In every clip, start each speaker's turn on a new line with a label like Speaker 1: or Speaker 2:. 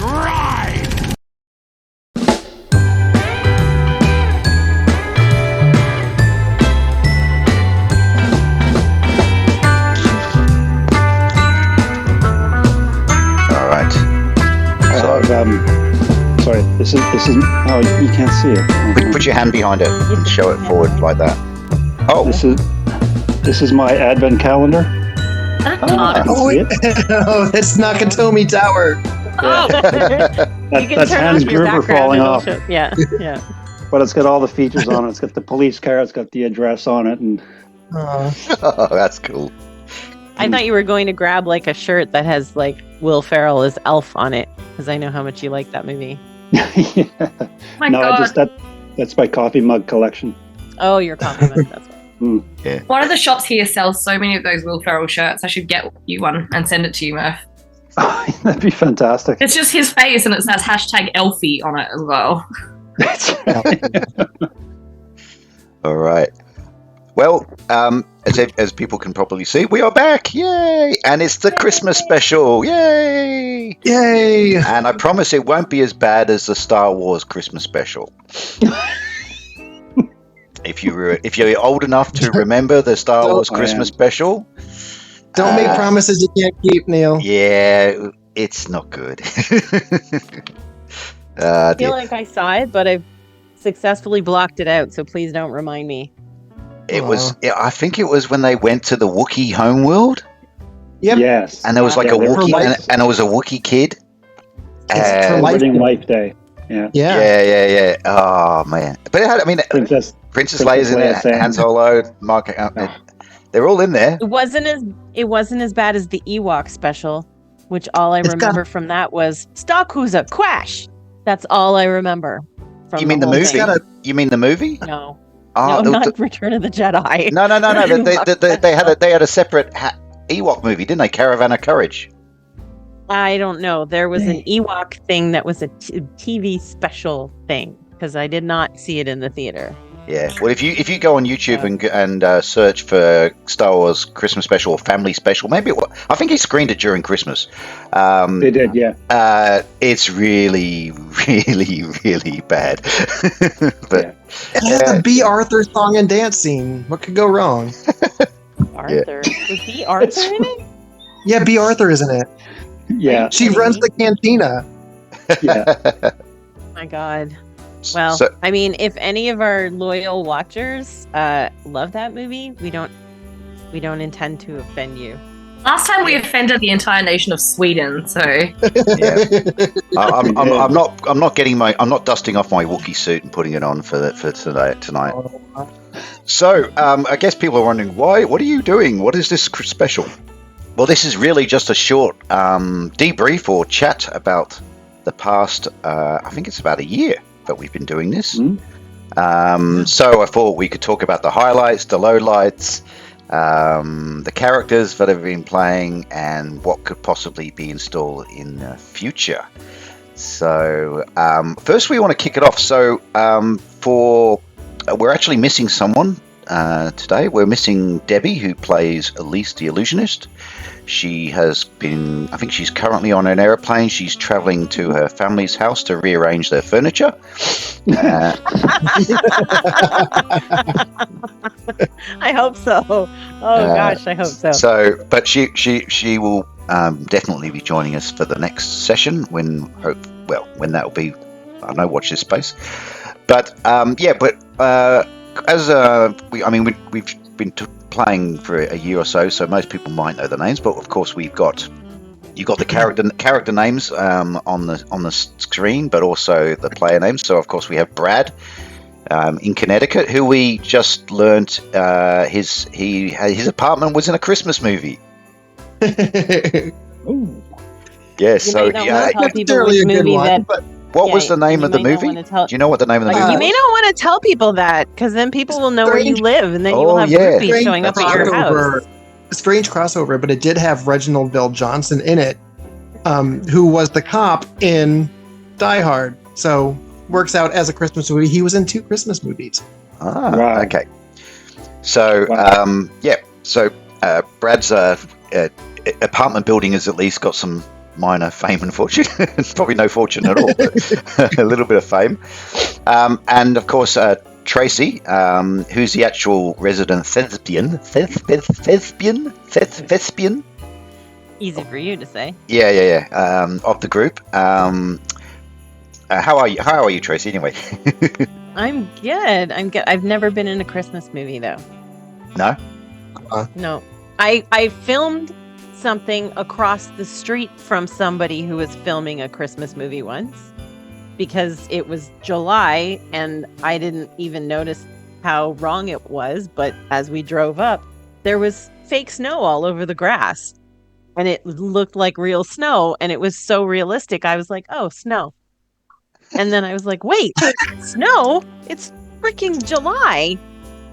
Speaker 1: ride!
Speaker 2: All right.
Speaker 3: Sorry, this is. Oh, you can't see it.
Speaker 2: Put your hand behind it and show it forward like that. Oh,
Speaker 3: This is my advent calendar.
Speaker 4: Oh,
Speaker 3: See it?
Speaker 4: oh, that's Nakatomi Tower.
Speaker 5: Oh,
Speaker 3: That's Hans Gruber falling off.
Speaker 5: Yeah.
Speaker 3: But it's got all the features on it. It's got the police car. It's got the address on it, and
Speaker 2: oh, that's cool.
Speaker 5: I thought you were going to grab like a shirt that has like Will Ferrell as Elf on it, because I know how much you like that movie.
Speaker 3: yeah.
Speaker 6: My
Speaker 3: No,
Speaker 6: God.
Speaker 3: that's my coffee mug collection.
Speaker 5: Oh, your compliment. That's right.
Speaker 2: Yeah.
Speaker 6: One of the shops here sells so many of those Will Ferrell shirts. I should get you one and send it to you, Murph.
Speaker 3: That'd be fantastic.
Speaker 6: It's just his face and it says hashtag Elfie on it as well.
Speaker 2: All right. Well, as people can probably see, we are back. Yay! And it's the Christmas special. Yay!
Speaker 4: Yay!
Speaker 2: And I promise it won't be as bad as the Star Wars Christmas special. If you're old enough to remember the Star Wars Christmas special,
Speaker 4: Don't make promises you can't keep, Neil.
Speaker 2: yeah, it's not good.
Speaker 5: I feel like I saw it, but I've successfully blocked it out, so please don't remind me.
Speaker 2: I think it was when they went to the Wookiee homeworld,
Speaker 4: Yep.
Speaker 3: Yes.
Speaker 2: and there was like
Speaker 3: Yeah,
Speaker 2: a
Speaker 3: they were
Speaker 2: Wookiee,
Speaker 4: life.
Speaker 2: and it was a Wookiee kid.
Speaker 4: It's for
Speaker 2: And-
Speaker 4: life.
Speaker 3: Living Life Day. Yeah.
Speaker 4: Yeah.
Speaker 2: yeah. Oh man, but it had, Princess Leia's in it,
Speaker 3: Leia,
Speaker 2: Han Solo, Mark. They're all in there.
Speaker 5: It wasn't as bad as the Ewok special, which all I remember from that was Stockhauser Quash. That's all I remember. From
Speaker 2: You mean the
Speaker 5: whole
Speaker 2: movie?
Speaker 5: thing.
Speaker 2: You mean the movie?
Speaker 5: No,
Speaker 2: Oh,
Speaker 5: no, not Return of the Jedi.
Speaker 2: no. They had a separate Ewok movie, didn't they? Caravan of Courage.
Speaker 5: I don't know. There was an Ewok thing that was a TV special thing, because I did not see it in the theater.
Speaker 2: Yeah. Well, if you go on YouTube and search for Star Wars Christmas special or Family special, maybe I think he screened it during Christmas.
Speaker 3: They did, yeah.
Speaker 2: It's really, really, really bad. But
Speaker 4: It has the B. Arthur song and dance scene. What could go wrong?
Speaker 5: Arthur. Was he Arthur in it?
Speaker 4: Yeah, B. Arthur is in it.
Speaker 3: Yeah.
Speaker 4: She runs the cantina.
Speaker 3: Yeah.
Speaker 5: Oh my God. Well,
Speaker 2: So-
Speaker 5: I mean, if any of our loyal watchers love that movie, we don't intend to offend you.
Speaker 6: Last time we offended the entire nation of Sweden, so
Speaker 2: I'm not dusting off my Wookiee suit and putting it on for tonight. So I guess people are wondering what are you doing? What is this special? Well, this is really just a short debrief or chat about the past. I think it's about a year that we've been doing this. So I thought we could talk about the highlights, the lowlights, the characters that have been playing, and what could possibly be installed in the future. So first we want to kick it off. So we're actually missing someone today. We're missing Debbie, who plays Elise the Illusionist. She has been, I think she's currently on an airplane. She's traveling to her family's house to rearrange their furniture.
Speaker 5: I hope so. Oh gosh, I hope so.
Speaker 2: But she will definitely be joining us for the next session when that will be. I don't know. Watch this space. But we've been playing for a year or so most people might know the names. But of course, you've got the character names on the screen, but also the player names. So of course, we have Brad. In Connecticut, who we just learnt his apartment was in a Christmas movie.
Speaker 3: Ooh.
Speaker 2: Yeah, so
Speaker 5: tell people which movie
Speaker 2: what was the name of the movie? Do you know what the name of the movie?
Speaker 5: You may not want to tell people that, because then people will know where you live, and then you will have groupies showing up at your house.
Speaker 4: Strange crossover, but it did have Reginald Bell Johnson in it, who was the cop in Die Hard. So works out as a Christmas movie. He was in 2 Christmas movies.
Speaker 3: Wow.
Speaker 2: Okay. So So Brad's apartment building has at least got some minor fame and fortune. It's probably no fortune at all, but a little bit of fame. And of course, Tracy, who's the actual resident thespian.
Speaker 5: Easy for you to say.
Speaker 2: Yeah. Of the group. How are you? How are you, Tracy? Anyway.
Speaker 5: I'm good. I've never been in a Christmas movie though.
Speaker 2: No.
Speaker 5: No. I filmed something across the street from somebody who was filming a Christmas movie once because it was July and I didn't even notice how wrong it was. But as we drove up, there was fake snow all over the grass and it looked like real snow. And it was so realistic. I was like, oh, snow. And then I was like, wait, snow? It's freaking July.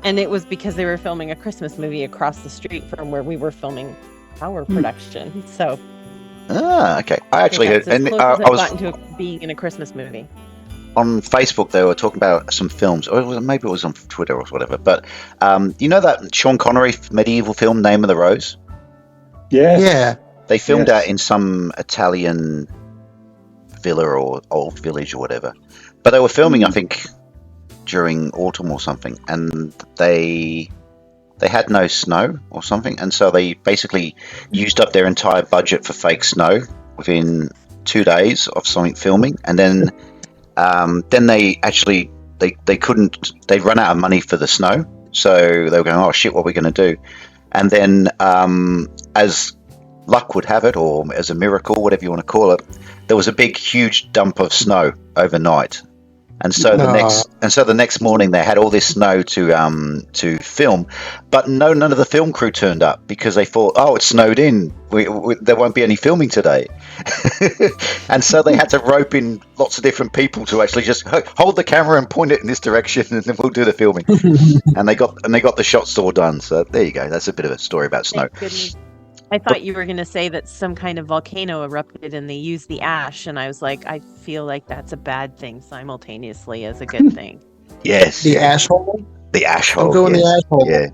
Speaker 5: And it was because they were filming a Christmas movie across the street from where we were filming our production. So,
Speaker 2: okay. I actually heard, and
Speaker 5: I
Speaker 2: was
Speaker 5: gotten to being in a Christmas movie.
Speaker 2: On Facebook. They were talking about some films, or maybe it was on Twitter or whatever. But you know that Sean Connery medieval film, Name of the Rose?
Speaker 3: Yeah.
Speaker 2: They filmed that in some Italian villa or old village or whatever. But they were filming, I think, during autumn or something, and they had no snow or something, and so they basically used up their entire budget for fake snow within 2 days of something filming, and then they actually they couldn't, they'd run out of money for the snow, so they were going, oh shit, what are we going to do? And then as luck would have it, or as a miracle, whatever you want to call it, there was a big huge dump of snow overnight. And so the next morning they had all this snow to film, but none of the film crew turned up because they thought, oh, it snowed in. There won't be any filming today. And so they had to rope in lots of different people to actually just hold the camera and point it in this direction, and then we'll do the filming. and they got the shots all done. So there you go. That's a bit of a story about snow.
Speaker 5: Thank goodness. I thought you were going to say that some kind of volcano erupted and they used the ash. And I was like, I feel like that's a bad thing simultaneously as a good thing.
Speaker 2: Yes.
Speaker 4: The ash hole?
Speaker 2: The ash hole.
Speaker 4: Don't go in the ash hole.
Speaker 2: Yeah.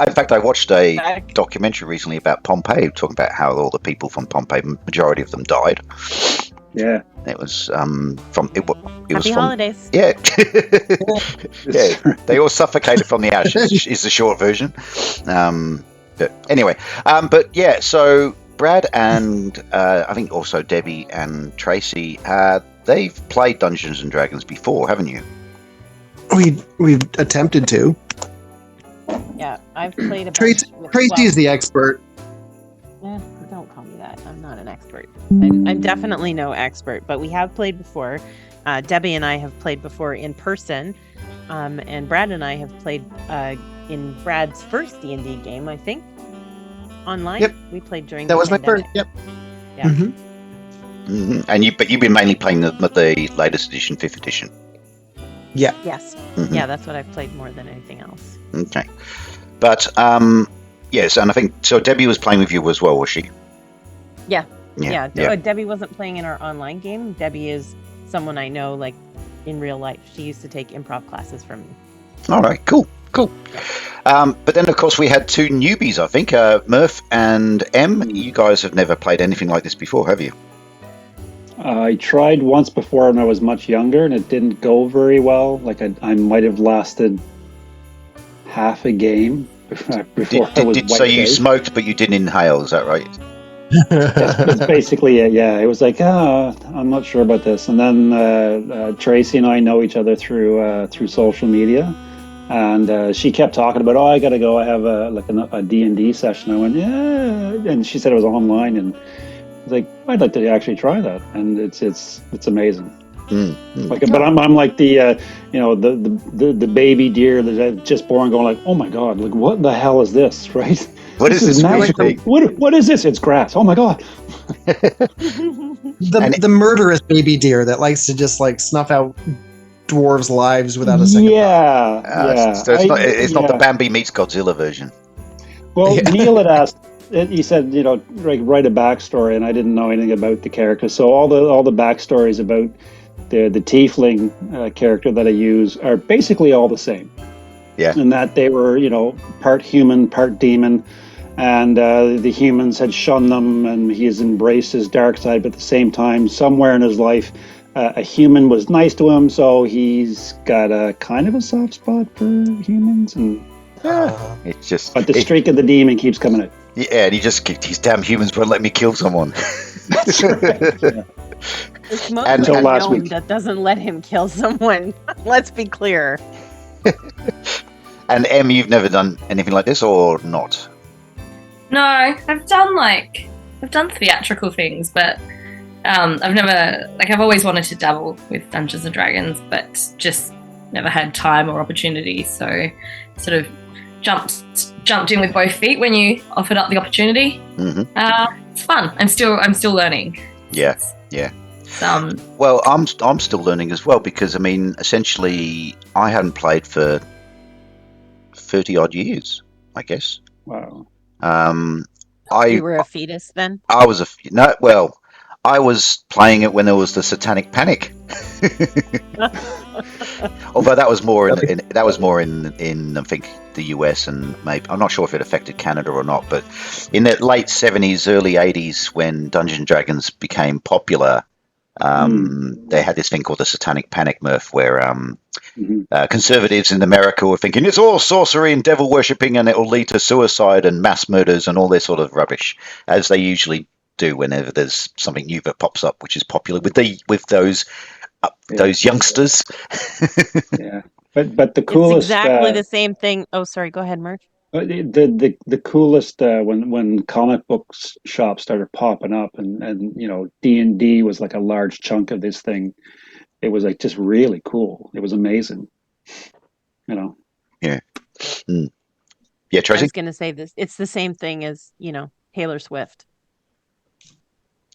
Speaker 2: In fact, I watched a documentary recently about Pompeii, talking about how all the people from Pompeii, majority of them died.
Speaker 3: Yeah.
Speaker 2: It was Happy
Speaker 5: holidays.
Speaker 2: Yeah. Yeah. They all suffocated from the ash is the short version. But anyway, so Brad and I think also Debbie and Tracy, they've played Dungeons and Dragons before, haven't you?
Speaker 4: We've attempted to.
Speaker 5: Yeah, I've played a
Speaker 4: Tracy is the expert.
Speaker 5: Don't call me that. I'm not an expert. I'm definitely no expert, but we have played before. Debbie and I have played before in person, and Brad and I have played in Brad's first D&D game, I think, online.
Speaker 4: Yep.
Speaker 5: We played during
Speaker 4: that
Speaker 5: the
Speaker 4: was
Speaker 5: pandemic.
Speaker 4: my first. Yep.
Speaker 5: Yeah.
Speaker 2: Mm-hmm. And you've been mainly playing the latest edition, 5th edition.
Speaker 4: Yeah.
Speaker 5: Yes.
Speaker 2: Mm-hmm.
Speaker 5: Yeah, that's what I've played more than anything else.
Speaker 2: Okay. But yes, and I think so. Debbie was playing with you as well, was she?
Speaker 5: Yeah.
Speaker 2: Yeah.
Speaker 5: Debbie wasn't playing in our online game. Debbie is someone I know, like in real life. She used to take improv classes from me.
Speaker 2: All right. Cool. But then, of course, we had two newbies, I think, Murph and M. You guys have never played anything like this before, have you?
Speaker 3: I tried once before when I was much younger, and it didn't go very well. Like I might have lasted half a game before I was
Speaker 2: So you smoked, but you didn't inhale, is that right?
Speaker 3: That's basically it, yeah. It was like, I'm not sure about this. And then Tracy and I know each other through social media. And she kept talking about, I got to go. I have a D&D session. I went, yeah. And she said it was online. And I was like, I'd like to actually try that. And it's amazing. But I'm like the baby deer that's just born, going like, oh my god, like what the hell is this, right?
Speaker 2: What is this magic?
Speaker 3: What is this? It's grass. Oh my god.
Speaker 4: the murderous baby deer that likes to just like snuff out dwarves' lives without a second thought.
Speaker 2: So it's not the Bambi meets Godzilla version.
Speaker 3: Well, Neil had asked. He said, write a backstory, and I didn't know anything about the character. So all the backstories about the tiefling character that I use are basically all the same.
Speaker 2: Yeah.
Speaker 3: And that they were, part human, part demon, and the humans had shunned them, and he has embraced his dark side. But at the same time, somewhere in his life, a human was nice to him, so he's got a kind of a soft spot for humans. And
Speaker 2: It's just.
Speaker 3: but the streak of the demon keeps coming out.
Speaker 2: Yeah, and these damn humans won't let me kill someone.
Speaker 3: That's right. Yeah.
Speaker 5: It's mostly
Speaker 2: Until
Speaker 5: the
Speaker 3: last
Speaker 5: gnome
Speaker 3: week.
Speaker 5: that doesn't let him kill someone. Let's be clear.
Speaker 2: And Em, you've never done anything like this, or not?
Speaker 6: No, I've done theatrical things, but I've always wanted to dabble with Dungeons and Dragons, but just never had time or opportunity. So, sort of jumped in with both feet when you offered up the opportunity.
Speaker 2: Mm-hmm.
Speaker 6: It's fun. I'm still learning.
Speaker 2: Yeah. Well, I'm still learning as well, because I mean, essentially, I hadn't played for 30 odd years, I guess.
Speaker 3: Wow.
Speaker 5: You were a fetus then?
Speaker 2: I was I was playing it when there was the Satanic Panic. Although that was more in I think the US, and maybe I'm not sure if it affected Canada or not, but in the late 70s, early 80s, when Dungeons and Dragons became popular, they had this thing called the Satanic Panic, Murph, where conservatives in America were thinking it's all sorcery and devil worshipping, and it will lead to suicide and mass murders and all this sort of rubbish, as they usually do whenever there's something new that pops up, which is popular with those youngsters.
Speaker 3: Yeah, but the coolest.
Speaker 5: It's exactly the same thing. Oh, sorry. Go ahead, Mark.
Speaker 3: The coolest when comic books shops started popping up, and D&D was like a large chunk of this thing. It was like just really cool. It was amazing. Yeah.
Speaker 2: Yeah, Tracy.
Speaker 5: I was going to say this. It's the same thing as Taylor Swift.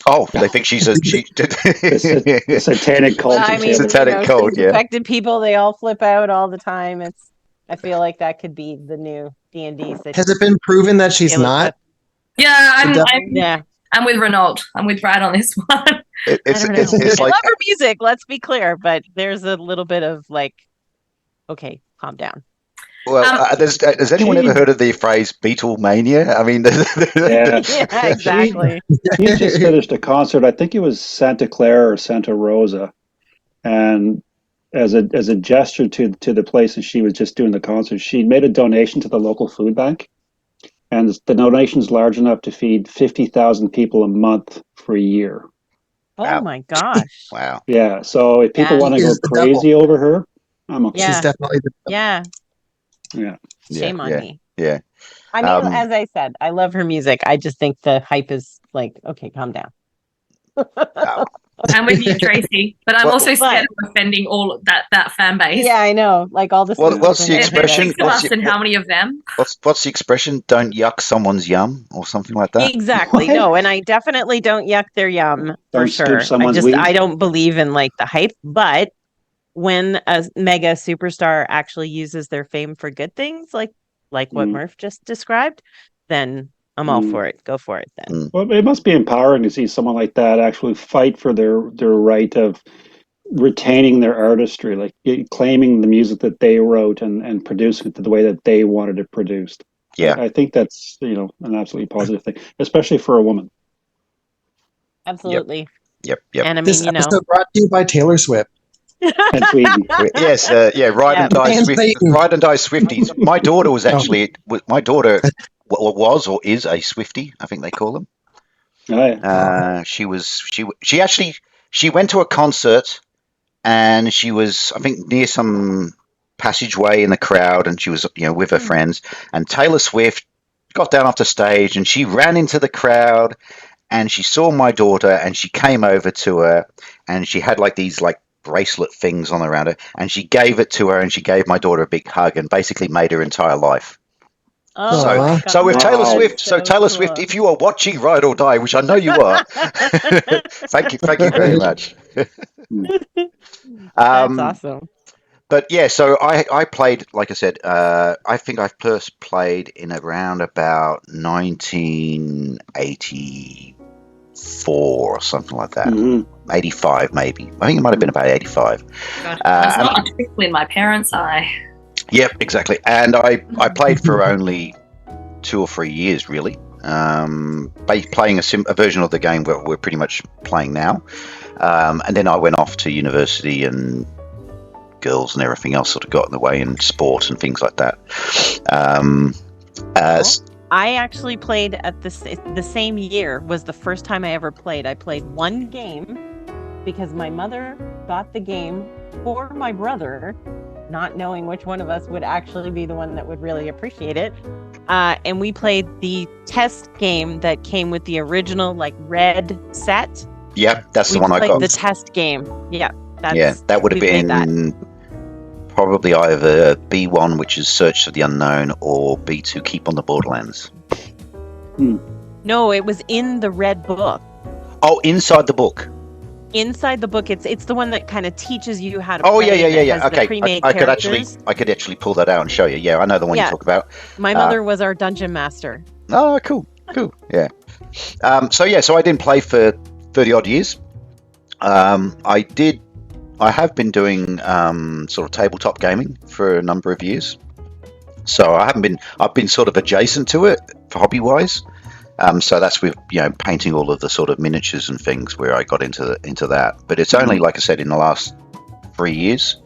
Speaker 2: Oh, they think she's a
Speaker 3: the satanic cult.
Speaker 5: I mean,
Speaker 2: satanic cult. Yeah,
Speaker 5: infected people. They all flip out all the time. I feel like that could be the new D&D.
Speaker 4: Has it been proven that she's not?
Speaker 6: Yeah,
Speaker 5: Yeah.
Speaker 6: I'm with Renault. I'm with Brad on this one.
Speaker 2: It's
Speaker 5: I
Speaker 2: like,
Speaker 5: love her music. Let's be clear, but there's a little bit of like, okay, calm down.
Speaker 2: Well, has anyone ever heard of the phrase Beatlemania? I mean,
Speaker 5: Yeah, exactly.
Speaker 3: She just finished a concert. I think it was Santa Clara or Santa Rosa, and as a gesture to the place that she was just doing the concert, she made a donation to the local food bank, and the donation is large enough to feed 50,000 people a month for a year.
Speaker 5: Oh my gosh!
Speaker 2: Wow.
Speaker 3: Yeah. So if people want to go crazy over her, I'm okay.
Speaker 4: She's definitely the devil.
Speaker 3: Yeah.
Speaker 5: Shame on me.
Speaker 2: Yeah.
Speaker 5: I mean, as I said, I love her music. I just think the hype is like, okay, calm down.
Speaker 6: I'm with you, Tracy, but I'm also scared of offending all that fan base.
Speaker 5: Yeah, I know. Like all this.
Speaker 2: What's the expression?
Speaker 6: And how many of them?
Speaker 2: What's the expression? Don't yuck someone's yum, or something like that.
Speaker 5: Exactly. No, and I definitely don't yuck their yum for sure. I don't believe in like the hype, but when a mega superstar actually uses their fame for good things, like what Murph just described, then I'm all for it. Go for it then.
Speaker 3: Well, it must be empowering to see someone like that actually fight for their right of retaining their artistry, like claiming the music that they wrote and producing it the way that they wanted it produced.
Speaker 2: Yeah.
Speaker 3: I think that's, an absolutely positive thing, especially for a woman.
Speaker 5: Absolutely.
Speaker 2: Yep.
Speaker 5: And I mean,
Speaker 4: This episode brought to you by Taylor Swift.
Speaker 3: And Sweden.
Speaker 2: Yes, Ride and Die Swifties. My daughter was actually was or is a Swiftie, I think they call them.
Speaker 3: Oh, yeah.
Speaker 2: She went to a concert, and she was, I think, near some passageway in the crowd, and she was with her friends, and Taylor Swift got down off the stage, and she ran into the crowd, and she saw my daughter, and she came over to her, and she had like these bracelet things on around her, and she gave it to her, and she gave my daughter a big hug and basically made her entire life. So with Taylor Swift, if you are watching Ride or Die, which I know you are, thank you very much.
Speaker 5: That's awesome.
Speaker 2: But yeah, so I played, like I said, I think I first played in around about 1984 or something like that. 85 maybe. I think it might have been about 85.
Speaker 6: God, that's not a twinkle in my parents' eye.
Speaker 2: Yep, exactly. And I played for only 2 or 3 years, really. Playing a version of the game we're pretty much playing now. And then I went off to university, and girls and everything else sort of got in the way, and sport and things like that.
Speaker 5: I actually played at the same year was the first time I ever played. I played one game because my mother got the game for my brother, not knowing which one of us would actually be the one that would really appreciate it. And we played the test game that came with the original red set.
Speaker 2: Yeah, that's the one I got.
Speaker 5: The test game. Yeah.
Speaker 2: That would have been probably either B1, which is Search for the Unknown, or B2, Keep on the Borderlands.
Speaker 5: No, it was in the red book.
Speaker 2: Oh, inside the book.
Speaker 5: Inside the book, it's the one that kind of teaches you how to.
Speaker 2: Oh
Speaker 5: play.
Speaker 2: yeah. Okay, I could actually pull that out and show you. Yeah, I know the one you talk about.
Speaker 5: My mother was our dungeon master.
Speaker 2: Oh, cool. Yeah. So I didn't play for 30 odd years. I have been doing sort of tabletop gaming for a number of years. So I've been sort of adjacent to it for hobby wise. So that's with painting all of the sort of miniatures and things where I got into that. But it's only, like I said, in the last 3 years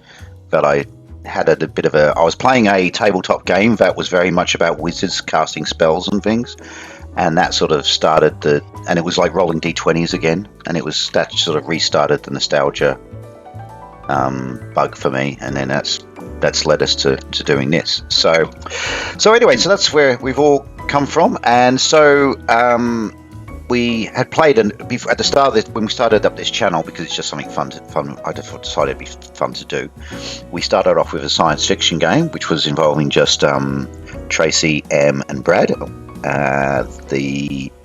Speaker 2: that I had a bit of I was playing a tabletop game that was very much about wizards casting spells and things, and that sort of started and it was like rolling d20s again, and that sort of restarted the nostalgia bug for me, and then that's led us to doing this. So anyway, so that's where we've all come from. And so we had played at the start of this, when we started up this channel, because it's just something fun. I decided it'd be fun to do. We started off with a science fiction game, which was involving just Tracy, Em, and Brad.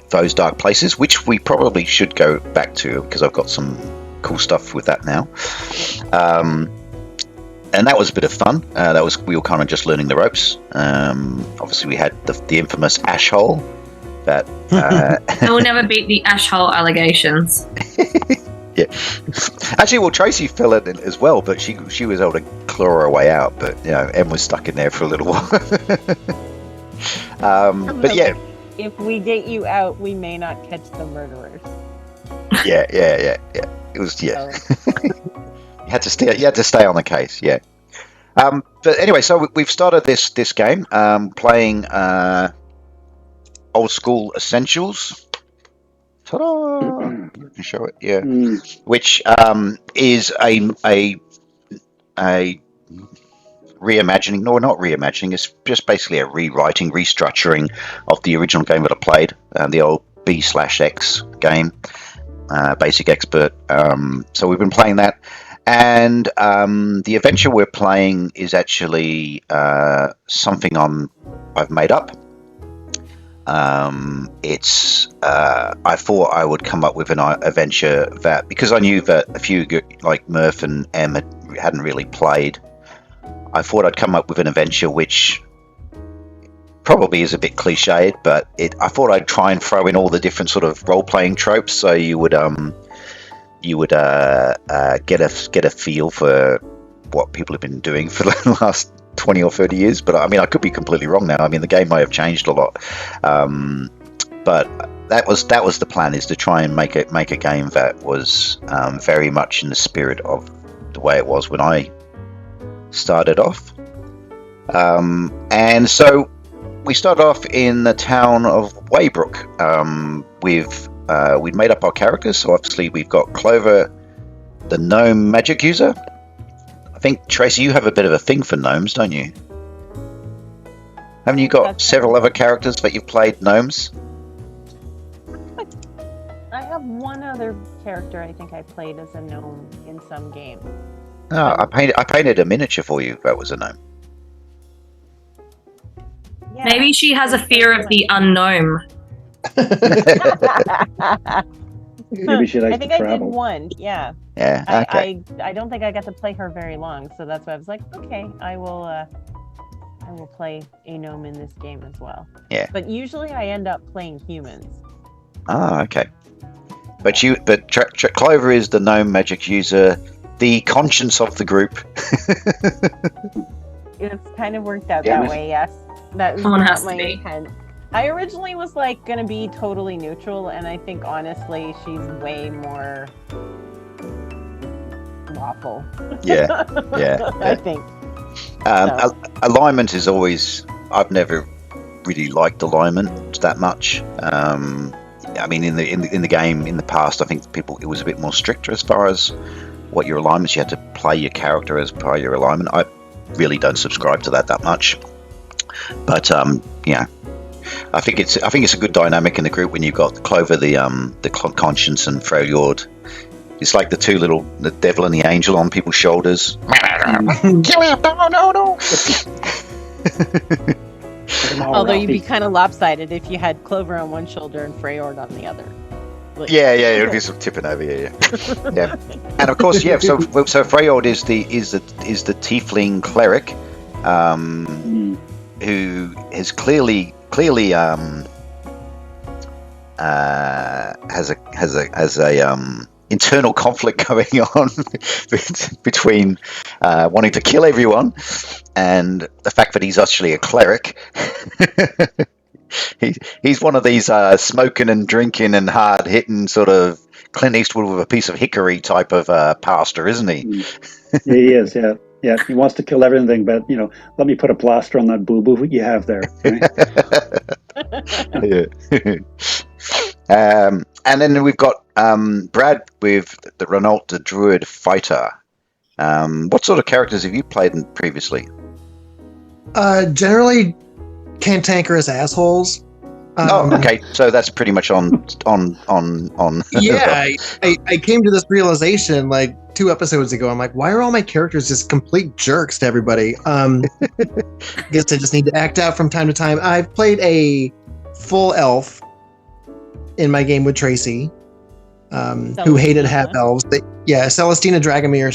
Speaker 2: Those Dark Places, which we probably should go back to, because I've got some cool stuff with that now. And that was a bit of fun. We were kind of just learning the ropes. Obviously, we had the infamous ash hole. That
Speaker 6: I will never beat the ash hole allegations.
Speaker 2: Yeah. Actually, well, Tracy fell in it as well, but she was able to claw her way out. But Em was stuck in there for a little while. But yeah,
Speaker 5: if we get you out, we may not catch the murderers.
Speaker 2: Yeah. It was You had to stay on the case. Yeah. But anyway, so we've started this game playing old school Essentials. Ta-da! You can show it. Yeah. Which is a reimagining. No, not reimagining. It's just basically a rewriting, restructuring of the original game that I played, the old B/X game, Basic Expert. So we've been playing that, and the adventure we're playing is actually something I've made up. I thought I would come up with an adventure that, because I knew that a few like Murph and Em hadn't really played, I thought I'd come up with an adventure which probably is a bit cliched, but I thought I'd try and throw in all the different sort of role-playing tropes, so you would get a feel for what people have been doing for the last 20 or 30 years. But I mean, I could be completely wrong now. I mean, the game may have changed a lot, but that was the plan, is to try and make a game that was very much in the spirit of the way it was when I started off. And so we started off in the town of Waybrook. We'd made up our characters, so obviously we've got Clover, the gnome magic user. I think, Tracy, you have a bit of a thing for gnomes, don't you? Haven't you got several other characters that you've played gnomes?
Speaker 5: I have one other character I think I played as a gnome in some game.
Speaker 2: Oh, I painted a miniature for you that was a gnome.
Speaker 5: Yeah.
Speaker 6: Maybe she has a fear of the unknown.
Speaker 3: Maybe she likes
Speaker 5: I think
Speaker 3: to
Speaker 5: I did
Speaker 3: travel.
Speaker 5: one, yeah.
Speaker 2: Yeah, okay.
Speaker 5: I don't think I got to play her very long, so that's why I was like, okay, I will play a gnome in this game as well.
Speaker 2: Yeah.
Speaker 5: But usually I end up playing humans.
Speaker 2: Ah, okay. But Clover is the gnome magic user, the conscience of the group.
Speaker 5: It's kind of worked out
Speaker 3: Yeah,
Speaker 5: that way, yes. That was
Speaker 6: Someone
Speaker 5: not
Speaker 6: has to
Speaker 5: my
Speaker 6: be.
Speaker 5: intent. I originally was like gonna be totally neutral, and I think honestly she's way more lawful.
Speaker 2: Yeah.
Speaker 5: I think.
Speaker 2: Alignment is always. I've never really liked alignment that much. I mean, in the game in the past, I think it was a bit more stricter as far as what your alignments. You had to play your character as per your alignment. I really don't subscribe to that much. But yeah, I think it's a good dynamic in the group when you've got Clover, the conscience, and Freljord. It's like the devil and the angel on people's shoulders. Kill him! No!
Speaker 5: Although you'd be kind of lopsided if you had Clover on one shoulder and Freyord on the other. Like,
Speaker 2: Yeah, it'd be some tipping over. Yeah. And of course, yeah. So Freyord is the tiefling cleric, who is clearly has a internal conflict going on between wanting to kill everyone and the fact that he's actually a cleric. He's one of these smoking and drinking and hard hitting sort of Clint Eastwood with a piece of hickory type of pastor, isn't he?
Speaker 3: He is, yeah. Yeah, he wants to kill everything, but let me put a plaster on that boo-boo you have there. Right?
Speaker 2: Yeah. And then we've got Brad with the Renault the Druid Fighter. What sort of characters have you played in previously?
Speaker 4: Generally, cantankerous assholes.
Speaker 2: Okay, so that's pretty much on.
Speaker 4: Yeah, I came to this realization like 2 episodes ago. I'm like, why are all my characters just complete jerks to everybody? I guess I just need to act out from time to time. I've played a full elf in my game with Tracy, who hated half elves. Celestina Dragomir.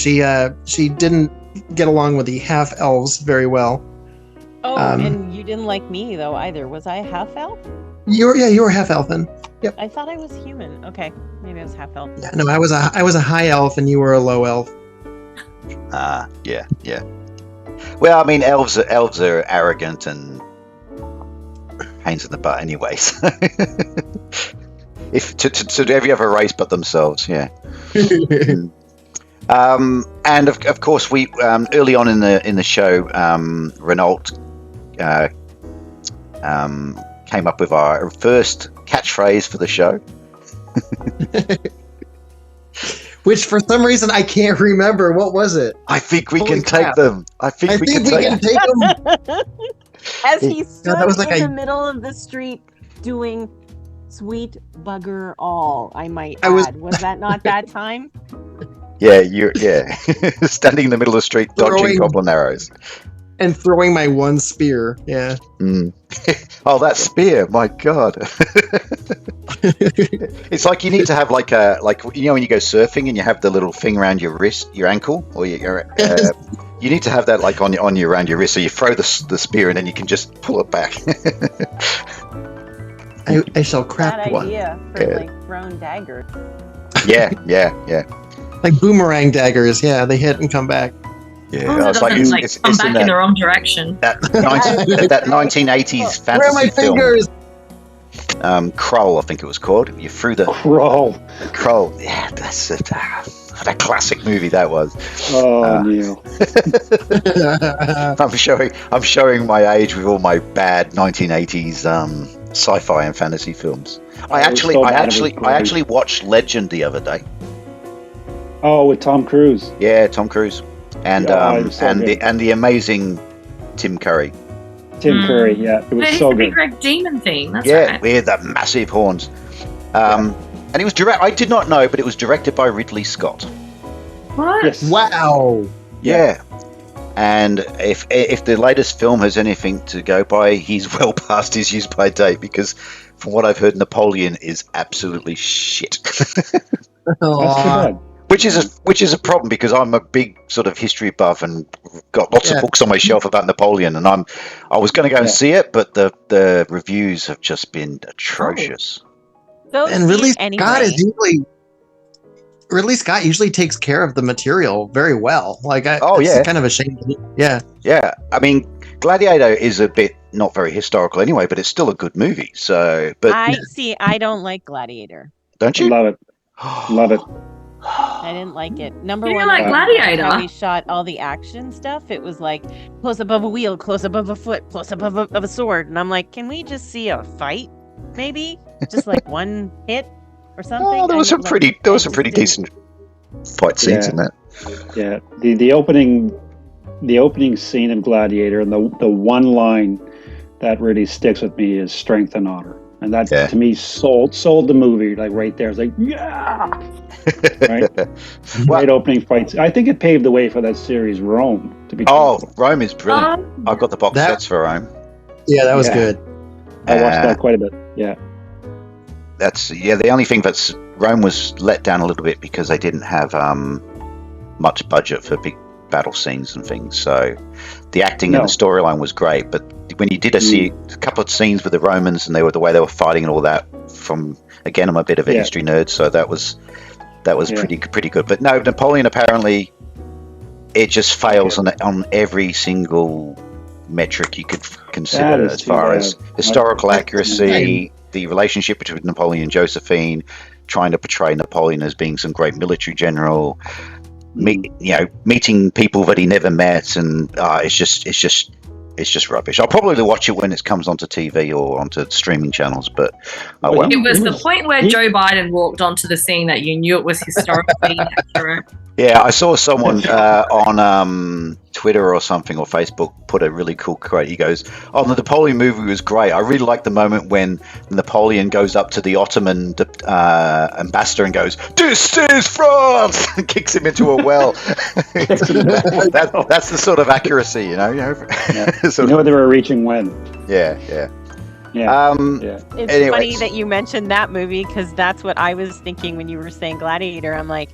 Speaker 4: She didn't get along with the half elves very well.
Speaker 5: Oh, and you didn't like me though either. Was I half elf?
Speaker 4: You were half elfin. Yep.
Speaker 5: I thought I was human. Okay, maybe I was half elf.
Speaker 4: Yeah, no, I was a high elf and you were a low elf.
Speaker 2: Yeah. Well, I mean, elves are arrogant and pains in the butt, anyway. So. If to every other race but themselves, yeah. And of course, we early on in the show, Renault came up with our first catchphrase for the show,
Speaker 4: which for some reason I can't remember. What was it?
Speaker 2: I think we can take them. I think we can take
Speaker 5: them. As he stood in the middle of the street doing "Sweet Bugger All," I might add. Was that not that time?
Speaker 2: Yeah, standing in the middle of the street, dodging goblin arrows.
Speaker 4: And throwing my one spear, yeah.
Speaker 2: Oh, that spear! My God, it's like you need to have like when you go surfing and you have the little thing around your wrist, your ankle, or your. You need to have that like on you around your wrist, so you throw the spear and then you can just pull it back.
Speaker 4: I shall craft one.
Speaker 5: Idea for like thrown daggers.
Speaker 2: Yeah.
Speaker 4: Like boomerang daggers, yeah, they hit and come back.
Speaker 6: Yeah, it's come back in the wrong direction.
Speaker 2: That 1980s fantasy
Speaker 4: Where are my fingers?
Speaker 2: Film. Krull, I think it was called. You threw the Krull. Yeah, that's it. What a classic movie that was.
Speaker 3: Oh, Neil.
Speaker 2: I'm showing my age with all my bad 1980s sci-fi and fantasy films. I actually watched Legend the other day.
Speaker 3: Oh, with Tom Cruise.
Speaker 2: Yeah, Tom Cruise. And the amazing Tim Curry.
Speaker 3: Tim Curry, yeah, it was so good.
Speaker 6: Big red demon thing. That's
Speaker 2: right. With the massive horns. And it was I did not know, but it was directed by Ridley Scott.
Speaker 6: What?
Speaker 3: Yes.
Speaker 4: Wow.
Speaker 2: Yeah. And if the latest film has anything to go by, he's well past his use-by date because, from what I've heard, Napoleon is absolutely shit.
Speaker 3: That's too bad.
Speaker 2: Which is a problem because I'm a big sort of history buff and got lots of books on my shelf about Napoleon, and I was going to go and see it, but the reviews have just been atrocious.
Speaker 4: And Ridley Scott usually takes care of the material very well. Like, it's kind of a shame. Yeah.
Speaker 2: Yeah. I mean, Gladiator is a bit not very historical anyway, but it's still a good movie. So, but
Speaker 5: I don't like Gladiator.
Speaker 2: don't you?
Speaker 3: Love it. Love it.
Speaker 5: I didn't like it. Number
Speaker 6: You
Speaker 5: one,
Speaker 6: didn't like
Speaker 5: I didn't like
Speaker 6: Gladiator?
Speaker 5: how he shot all the action stuff. It was like close above a wheel, close above a foot, close above of a sword, and I'm like, can we just see a fight? Maybe just like one hit or something.
Speaker 2: Oh, there was some pretty decent fight scenes in that.
Speaker 3: Yeah, the opening scene of Gladiator, and the one line that really sticks with me is strength and honor, and that to me sold the movie like right there. It's like right, right opening fights. I think it paved the way for that series Rome. To be truthful.
Speaker 2: Rome is brilliant. I've got the box sets for Rome.
Speaker 4: Yeah, that was good.
Speaker 3: I watched that quite a bit. Yeah.
Speaker 2: The only thing that's Rome was let down a little bit because they didn't have much budget for big battle scenes and things. So the acting and the storyline was great, but when you did see a couple of scenes with the Romans and the way they were fighting and all that, I'm a bit of a history nerd, so that was pretty good. But no, Napoleon apparently it just fails on every single metric you could consider as far as historical accuracy, the relationship between Napoleon and Josephine, trying to portray Napoleon as being some great military general, meeting people that he never met, and it's just rubbish. I'll probably watch it when it comes onto TV or onto streaming channels, but I won't.
Speaker 6: It was the point where Joe Biden walked onto the scene that you knew it was historically accurate.
Speaker 2: Yeah, I saw someone on Twitter or something or Facebook put a really cool quote. He goes, the Napoleon movie was great. I really liked the moment when Napoleon goes up to the Ottoman ambassador and goes, "This is France!" and kicks him into a well. That's the sort of accuracy, you know.
Speaker 3: You know they were reaching when.
Speaker 2: Yeah.
Speaker 5: It's funny that you mentioned that movie because that's what I was thinking when you were saying Gladiator. I'm like,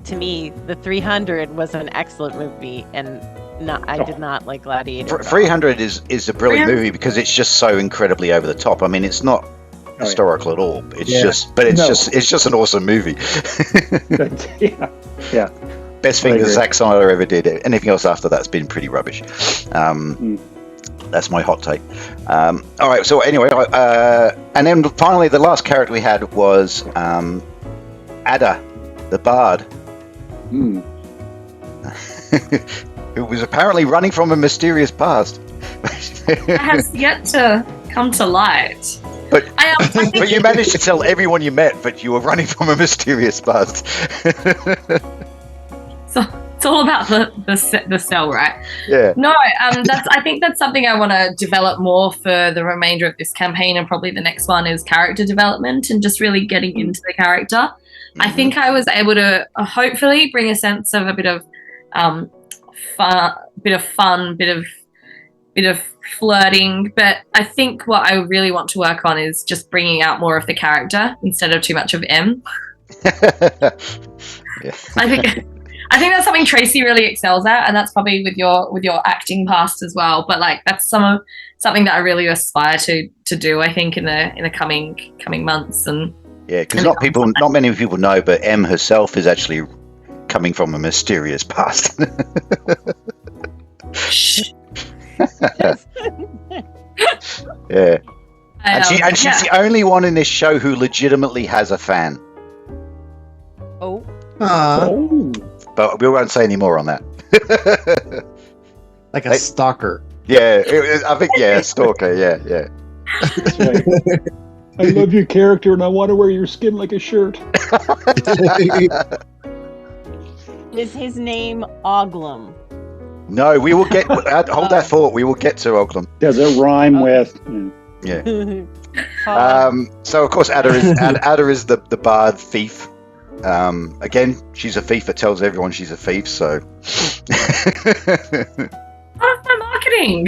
Speaker 5: to me, the 300 was an excellent movie, and I did not like Gladiator.
Speaker 2: 300 is a brilliant movie because it's just so incredibly over the top. I mean, it's not historical at all. It's just an awesome movie.
Speaker 3: Yeah.
Speaker 2: Best thing that Zack Snyder ever did. Anything else after that's been pretty rubbish. That's my hot take. All right. So anyway, and then finally, the last character we had was Ada, the bard, who was apparently running from a mysterious past.
Speaker 6: It has yet to come to light.
Speaker 2: But you managed to tell everyone you met that you were running from a mysterious past.
Speaker 6: So it's all about the cell, right?
Speaker 2: Yeah.
Speaker 6: No, I think that's something I want to develop more for the remainder of this campaign, and probably the next one is character development and just really getting into the character. Mm-hmm. I think I was able to hopefully bring a sense of a bit of fun, bit of flirting, but I think what I really want to work on is just bringing out more of the character instead of too much of M. I think that's something Tracy really excels at, and that's probably with your acting past as well. But like that's something that I really aspire to do. I think in the coming months and
Speaker 2: because not many people know, but M herself is actually coming from a mysterious past. Yeah, and she's the only one in this show who legitimately has a fan.
Speaker 5: Oh.
Speaker 2: But we won't say any more on that.
Speaker 4: Like a stalker.
Speaker 2: Yeah, I think, stalker, yeah.
Speaker 3: I love your character and I want to wear your skin like a shirt.
Speaker 5: Is his name Oglum?
Speaker 2: No, we will get... hold that thought, we will get to Oglum.
Speaker 3: Does it rhyme with...
Speaker 2: Yeah. So, of course, Ada is the bard thief. Again, she's a thief that tells everyone she's a thief, so...
Speaker 6: What's my marketing?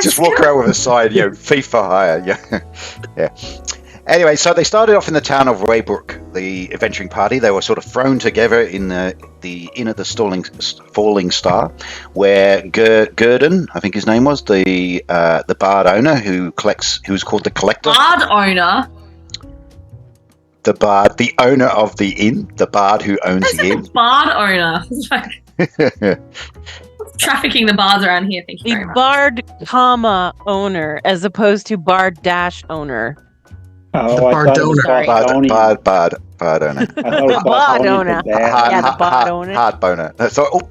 Speaker 2: Just walk around with a sign, thief for hire. Yeah. Anyway, so they started off in the town of Raybrook, the adventuring party. They were sort of thrown together in the Inn of the Falling Star, where Gurdon, I think his name was, the bard owner who's called the Collector.
Speaker 6: Bard owner?
Speaker 2: The bard, the owner of the inn, the bard who owns the inn.
Speaker 6: Bard owner. trafficking the bars around here. Thank you very
Speaker 5: The
Speaker 6: much.
Speaker 5: Bard, comma, owner, as opposed to Bard dash owner.
Speaker 3: Oh, I
Speaker 4: bar
Speaker 3: thought it was
Speaker 5: donor.
Speaker 3: Bostonian.
Speaker 2: Bard owner.
Speaker 3: I thought it was
Speaker 5: Bard
Speaker 3: Bostonian
Speaker 5: owner.
Speaker 3: for bad.
Speaker 5: Yeah, the Bard owner.
Speaker 2: Hard boner. So,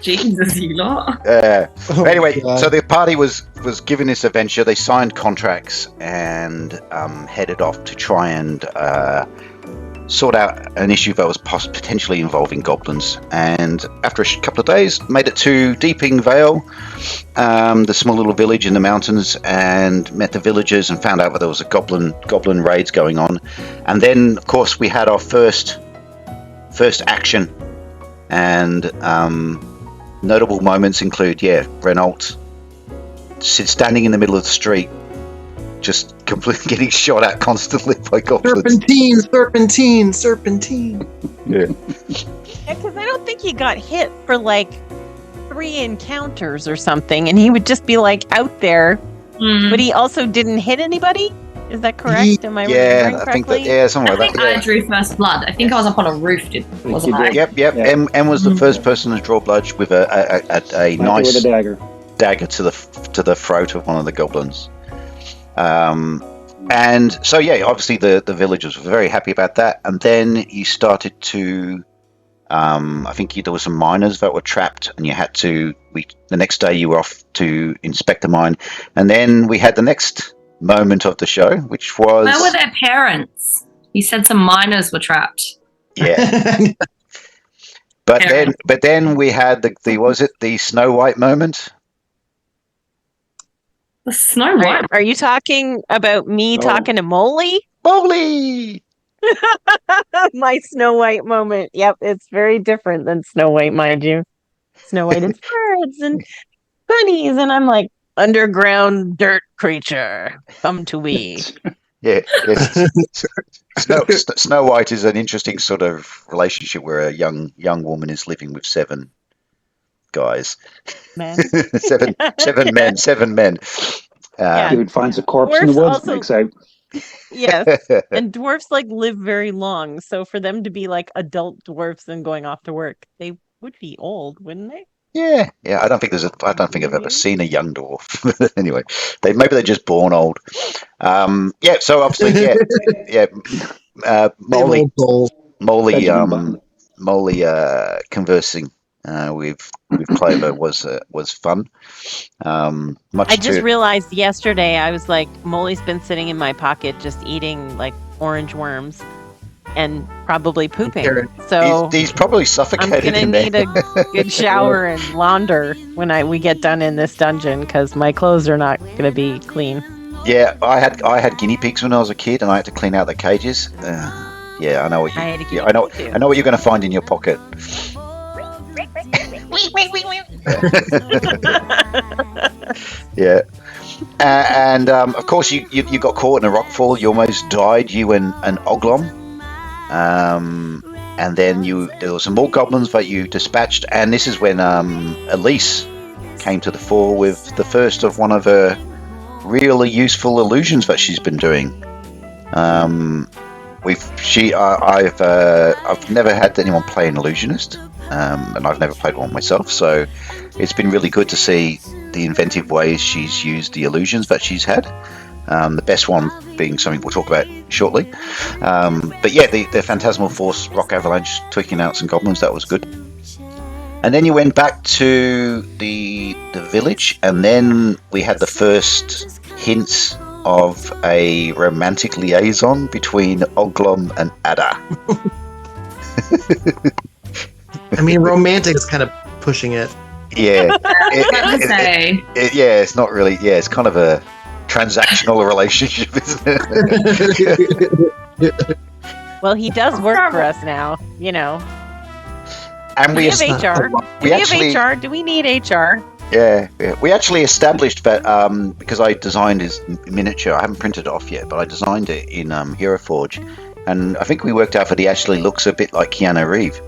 Speaker 6: Jesus, you lot.
Speaker 4: Oh,
Speaker 2: anyway,
Speaker 4: God.
Speaker 2: so the party was given this adventure. They signed contracts and headed off to try and sort out an issue that was potentially involving goblins. And after a couple of days, made it to Deeping Vale, the small little village in the mountains, and met the villagers and found out that there was a goblin raids going on. And then, of course, we had our first action. And notable moments include, Renault standing in the middle of the street, just completely getting shot at constantly by goblins.
Speaker 4: Serpentine.
Speaker 2: Yeah.
Speaker 5: Because I don't think he got hit for like 3 encounters or something, and he would just be like out there, but he also didn't hit anybody. Is that correct? Am I remembering
Speaker 2: I
Speaker 5: correctly?
Speaker 2: think that. Somewhere
Speaker 6: I
Speaker 2: like
Speaker 6: think
Speaker 2: that.
Speaker 6: I drew first blood. I think I was up on a roof, wasn't I?
Speaker 2: Yep.
Speaker 3: Yeah.
Speaker 2: Em was the first person to draw blood with a nice
Speaker 3: with a dagger.
Speaker 2: dagger to the throat of one of the goblins. And so obviously the villagers were very happy about that. And then you started to, I think there were some miners that were trapped, and you had to. The next day you were off to inspect the mine, and then we had the next moment of the show, which was
Speaker 6: Where were their parents? You said some miners were trapped.
Speaker 2: yeah. But then we had the Snow White moment.
Speaker 6: The Snow White.
Speaker 5: Are you talking about me talking to Molly?
Speaker 2: Molly!
Speaker 5: My Snow White moment. Yep, it's very different than Snow White, mind you. Snow White is birds and bunnies, and I'm like, underground dirt creature, come to we.
Speaker 2: Yeah. Snow White is an interesting sort of relationship where a young woman is living with 7 guys.
Speaker 5: Man.
Speaker 2: seven men.
Speaker 3: Dude finds a corpse in the
Speaker 5: Dwarfs
Speaker 3: woods,
Speaker 5: also-
Speaker 3: makes out.
Speaker 5: Yes. And dwarfs like live very long, so for them to be like adult dwarfs and going off to work, they would be old, wouldn't they?
Speaker 2: Yeah. I don't think I've ever seen a young dwarf. Anyway, maybe they're just born old. So obviously, Molly conversing with Clover was fun.
Speaker 5: I just realized yesterday, I was like, Molly's been sitting in my pocket just eating like orange worms and probably pooping. So
Speaker 2: he's probably
Speaker 5: I'm
Speaker 2: suffocated.
Speaker 5: gonna need a good shower and launder when we get done in this dungeon, because my clothes are not gonna be clean.
Speaker 2: Yeah, I had guinea pigs when I was a kid, and I had to clean out the cages. I know what I know what you're going to find in your pocket. Yeah, and of course you got caught in a rockfall. You almost died. You and Oglom, and then there were some more goblins that you dispatched. And this is when Elise came to the fore with the first of one of her really useful illusions that she's been doing. I've never had anyone play an illusionist, and I've never played one myself, so it's been really good to see the inventive ways she's used the illusions that she's had. The best one being something we'll talk about shortly. But yeah, the Phantasmal Force Rock Avalanche, tweaking out some goblins, that was good. And then you went back to the village, and then we had the first hints of a romantic liaison between Oglom and Ada.
Speaker 4: I mean, romantic is kind of pushing it.
Speaker 2: Yeah.
Speaker 6: It's
Speaker 2: not really. Yeah, it's kind of a transactional relationship, isn't it?
Speaker 5: Well, he does work for us now,
Speaker 2: And
Speaker 5: we have HR. Do we have HR? Do we need HR?
Speaker 2: Yeah. We actually established that because I designed his miniature. I haven't printed it off yet, but I designed it in Hero Forge, and I think we worked out that he actually looks a bit like Keanu Reeves.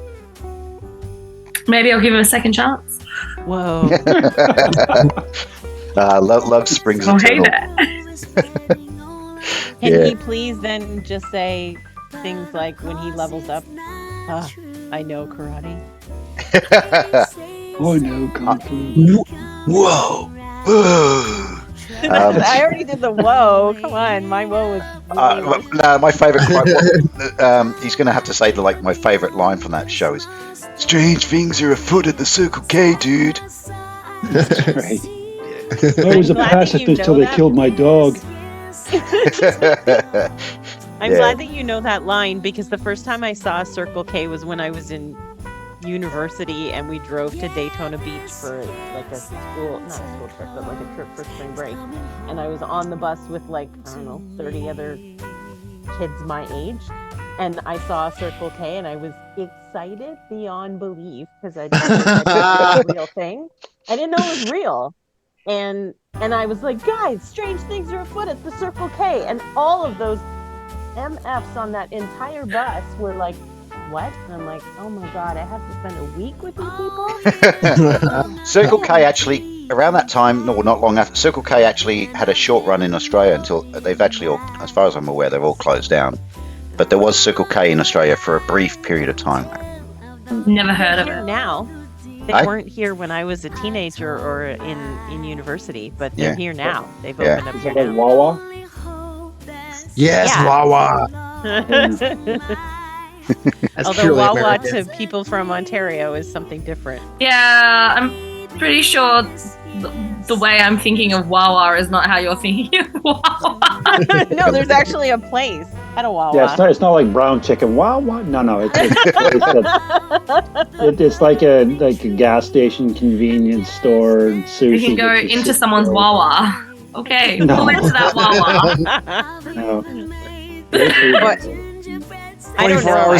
Speaker 6: Maybe I'll give him a second chance.
Speaker 5: Whoa.
Speaker 2: Love springs eternal.
Speaker 5: Can he please then just say things like when he levels up, I know karate.
Speaker 3: Oh no, Kung Fu.
Speaker 2: Whoa.
Speaker 5: I already did the whoa. Come on, my whoa was.
Speaker 2: No, my favorite quote. He's going to have to say my favorite line from that show is, "Strange things are afoot at the Circle K, dude."
Speaker 3: That's right. I was a pacifist till they killed my dog.
Speaker 5: I'm glad that you know that line, because the first time I saw Circle K was when I was in university and we drove to Daytona Beach for like a school, not a school trip, but like a trip for spring break. And I was on the bus with 30 other kids my age. And I saw Circle K and I was excited beyond belief because I didn't know it was a real thing. I didn't know it was real. And I was like, guys, strange things are afoot at the Circle K. And all of those MFs on that entire bus were like, what? And I'm like, oh my God, I have to spend a week with you people?
Speaker 2: Circle K actually, around that time, no, not long after, Circle K actually had a short run in Australia until they've actually all, as far as I'm aware, they've all closed down. But there was Circle K in Australia for a brief period of time.
Speaker 6: Never heard of it.
Speaker 5: Now, they weren't here when I was a teenager or in university, but they're here now. They've opened up here now.
Speaker 3: Wawa?
Speaker 4: Yes,
Speaker 5: Yeah.
Speaker 4: Wawa.
Speaker 5: Although Wawa to people from Ontario is something different.
Speaker 6: Yeah, I'm pretty sure the way I'm thinking of Wawa is not how you're thinking of Wawa.
Speaker 5: No, there's actually a place at a Wawa.
Speaker 3: Yeah, it's not like brown chicken. Wawa? No, it's like a gas station, convenience store, sushi.
Speaker 6: You can go into someone's Wawa. Okay, pull into that Wawa.
Speaker 3: No.
Speaker 5: I don't know.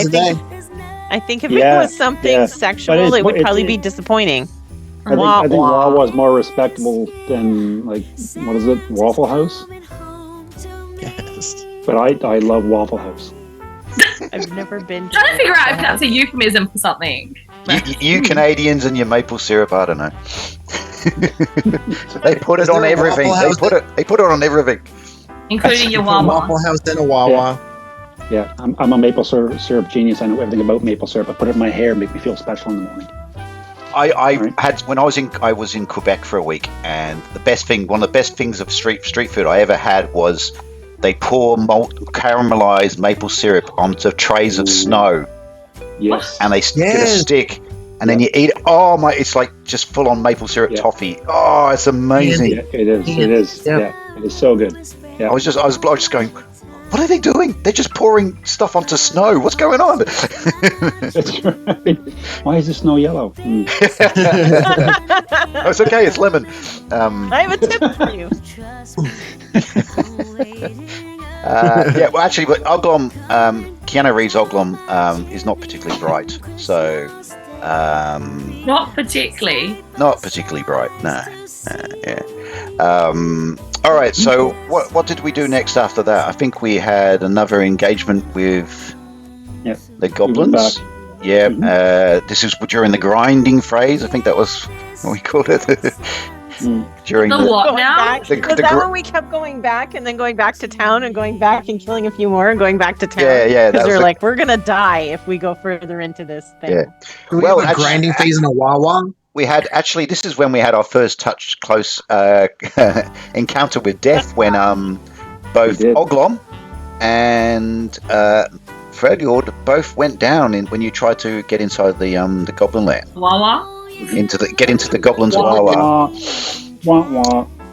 Speaker 5: I think if it was something sexual, it would probably be disappointing.
Speaker 3: I think Wawa is more respectable than, what is it, Waffle House?
Speaker 4: Yes.
Speaker 3: But I love Waffle House.
Speaker 5: I've never been
Speaker 6: trying to figure out if that's a euphemism for something.
Speaker 2: You Canadians and your maple syrup, I don't know. They put it on everything. They put it on everything.
Speaker 6: Including your Wawa.
Speaker 4: Waffle House and a Wawa.
Speaker 3: Yeah, I'm a maple syrup genius. I know everything about maple syrup. I put it in my hair and make me feel special in the morning.
Speaker 2: When I was in Quebec for a week, and one of the best things of street food I ever had was they pour caramelized maple syrup onto trays of snow.
Speaker 3: Yes.
Speaker 2: And they get a stick, and then you eat it. Oh my! It's like just full on maple syrup toffee. Oh, it's amazing.
Speaker 3: Yeah, it is. It is. Yeah, it is so good. Yeah.
Speaker 2: I was just going, what are they doing? They're just pouring stuff onto snow. What's going on?
Speaker 3: That's right. Why is the snow yellow?
Speaker 2: Oh, it's okay. It's lemon.
Speaker 5: I have a tip for you.
Speaker 2: Well, actually, but Oglom, Keanu Reeves' Oglom is not particularly bright. So,
Speaker 6: Not particularly
Speaker 2: bright. No. Yeah. All right. So, what did we do next after that? I think we had another engagement with the goblins. Yeah. This is during the grinding phase. I think that was what we called it. During
Speaker 6: the what now?
Speaker 5: Was that when we kept going back and then going back to town and going back and killing a few more and going back to town?
Speaker 2: Yeah.
Speaker 5: Because they're like, we're gonna die if we go further into this thing.
Speaker 2: Yeah.
Speaker 4: Well, a grinding phase in a Wawa.
Speaker 2: We had this is when we had our first close encounter with death when both Oglom and Freljord both went down when you tried to get inside the goblin lair.
Speaker 6: Wawa?
Speaker 2: Get into the goblins' Wawa.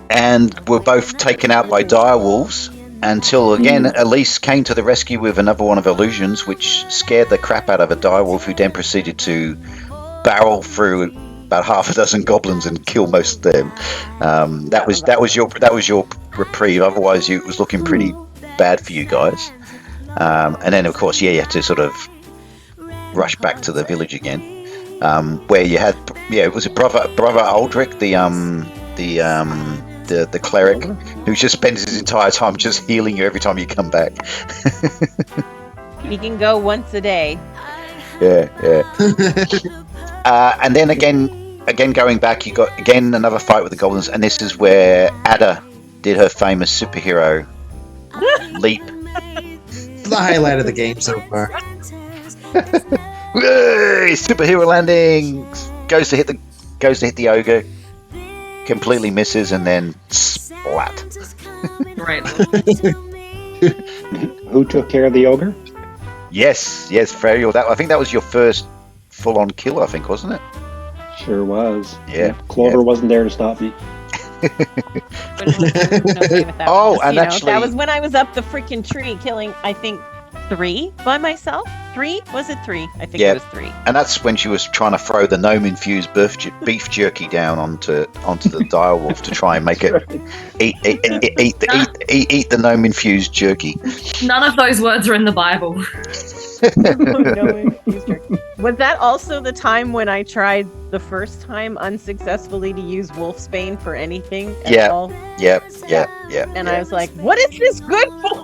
Speaker 2: And were both taken out by dire wolves until again Elise came to the rescue with another one of illusions, which scared the crap out of a dire wolf, who then proceeded to barrel through about half a dozen goblins and kill most of them. That was your reprieve. Otherwise, it was looking pretty bad for you guys. And then, of course, you had to sort of rush back to the village again, where you had it was a brother Aldrich, the cleric, who just spends his entire time just healing you every time you come back.
Speaker 5: He can go once a day.
Speaker 2: Yeah. And then again going back, you got again another fight with the goblins, and this is where Ada did her famous superhero leap.
Speaker 4: The highlight of the game so far.
Speaker 2: Yay! Superhero landing. Goes to hit the ogre. Completely misses and then splat.
Speaker 6: Right.
Speaker 3: Who took care of the ogre?
Speaker 2: Yes, very well. I think that was your first full-on kill, I think, wasn't it?
Speaker 3: Sure was.
Speaker 2: Yeah.
Speaker 3: Clover wasn't there to stop me.
Speaker 2: Actually,
Speaker 5: that was when I was up the freaking tree killing, I think, 3 by myself. 3? Was it 3? I think it was 3.
Speaker 2: And that's when she was trying to throw the gnome-infused beef jerky down onto the direwolf to try and make it eat the gnome-infused jerky.
Speaker 6: None of those words are in the Bible.
Speaker 5: Was that also the time when I tried the first time unsuccessfully to use wolfsbane for anything at all?
Speaker 2: Yeah.
Speaker 5: And I was like, what is this good for?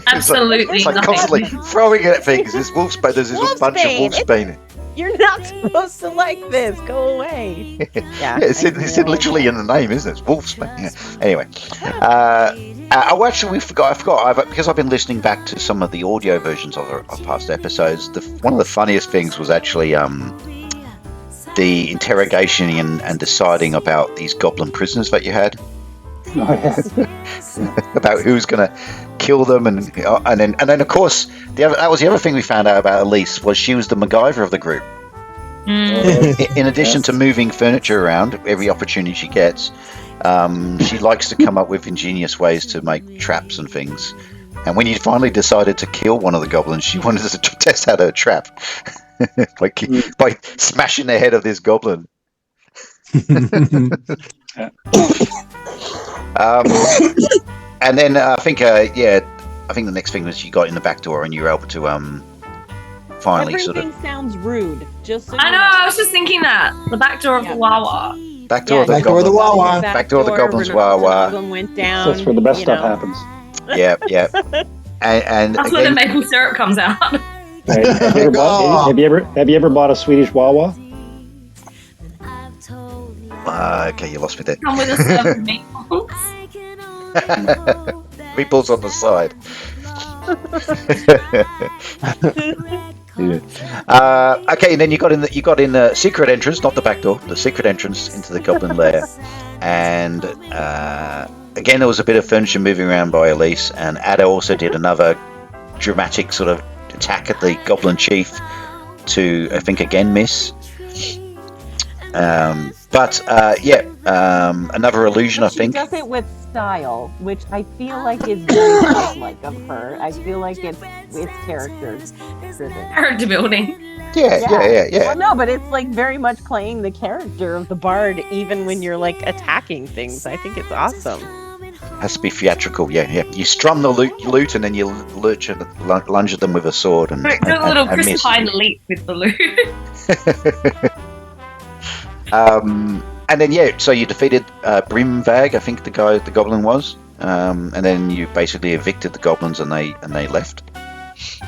Speaker 6: Absolutely
Speaker 2: it's like
Speaker 6: nothing.
Speaker 2: constantly throwing it at things. There's wolfsbane. There's a bunch of wolfsbane.
Speaker 5: You're not supposed to like this. Go away. Yeah,
Speaker 2: it's literally in the name, isn't it? It's wolfsbane. Yeah. Anyway, I forgot. Because I've been listening back to some of the audio versions of past episodes. One of the funniest things was actually the interrogation and deciding about these goblin prisoners that you had.
Speaker 3: Oh, yeah.
Speaker 2: About who's going to kill them, and then of course that was the other thing we found out about Elise, was she was the MacGyver of the group. In addition to moving furniture around every opportunity she gets, she likes to come up with ingenious ways to make traps and things. And when you finally decided to kill one of the goblins, she wanted to test out her trap by smashing the head of this goblin. And then I think the next thing was you got in the back door and you were able to finally
Speaker 5: Everything sounds rude. Just so
Speaker 6: I know. I was just thinking that the back door of the Wawa.
Speaker 2: Back door of the
Speaker 4: Wawa.
Speaker 2: Back door of the goblins Wawa.
Speaker 5: Went down.
Speaker 3: That's where the best stuff happens.
Speaker 2: Yeah. And
Speaker 6: that's where the maple syrup comes out.
Speaker 3: Have you ever bought a Swedish Wawa?
Speaker 2: Okay, you lost me there.
Speaker 6: Come with a serve of meatballs.
Speaker 2: Meatballs on the side. Okay, and then you got in the secret entrance, not the back door, the secret entrance into the goblin lair, and again there was a bit of furniture moving around by Elise, and Ada also did another dramatic sort of attack at the goblin chief to, I think, again miss. Another illusion, I think.
Speaker 5: She does it with style, which I feel like is very like of her. I feel like it's character driven.
Speaker 6: Character building.
Speaker 2: Yeah.
Speaker 5: Well, no, but it's like very much playing the character of the bard, even when you're like attacking things. I think it's awesome.
Speaker 2: Has to be theatrical, yeah. You strum the lute and then you lunge at them with a sword and
Speaker 6: do a little Chris
Speaker 2: miss.
Speaker 6: Pine leap with the lute.
Speaker 2: And then so you defeated Brimvag, I think the goblin was, and then you basically evicted the goblins and they left.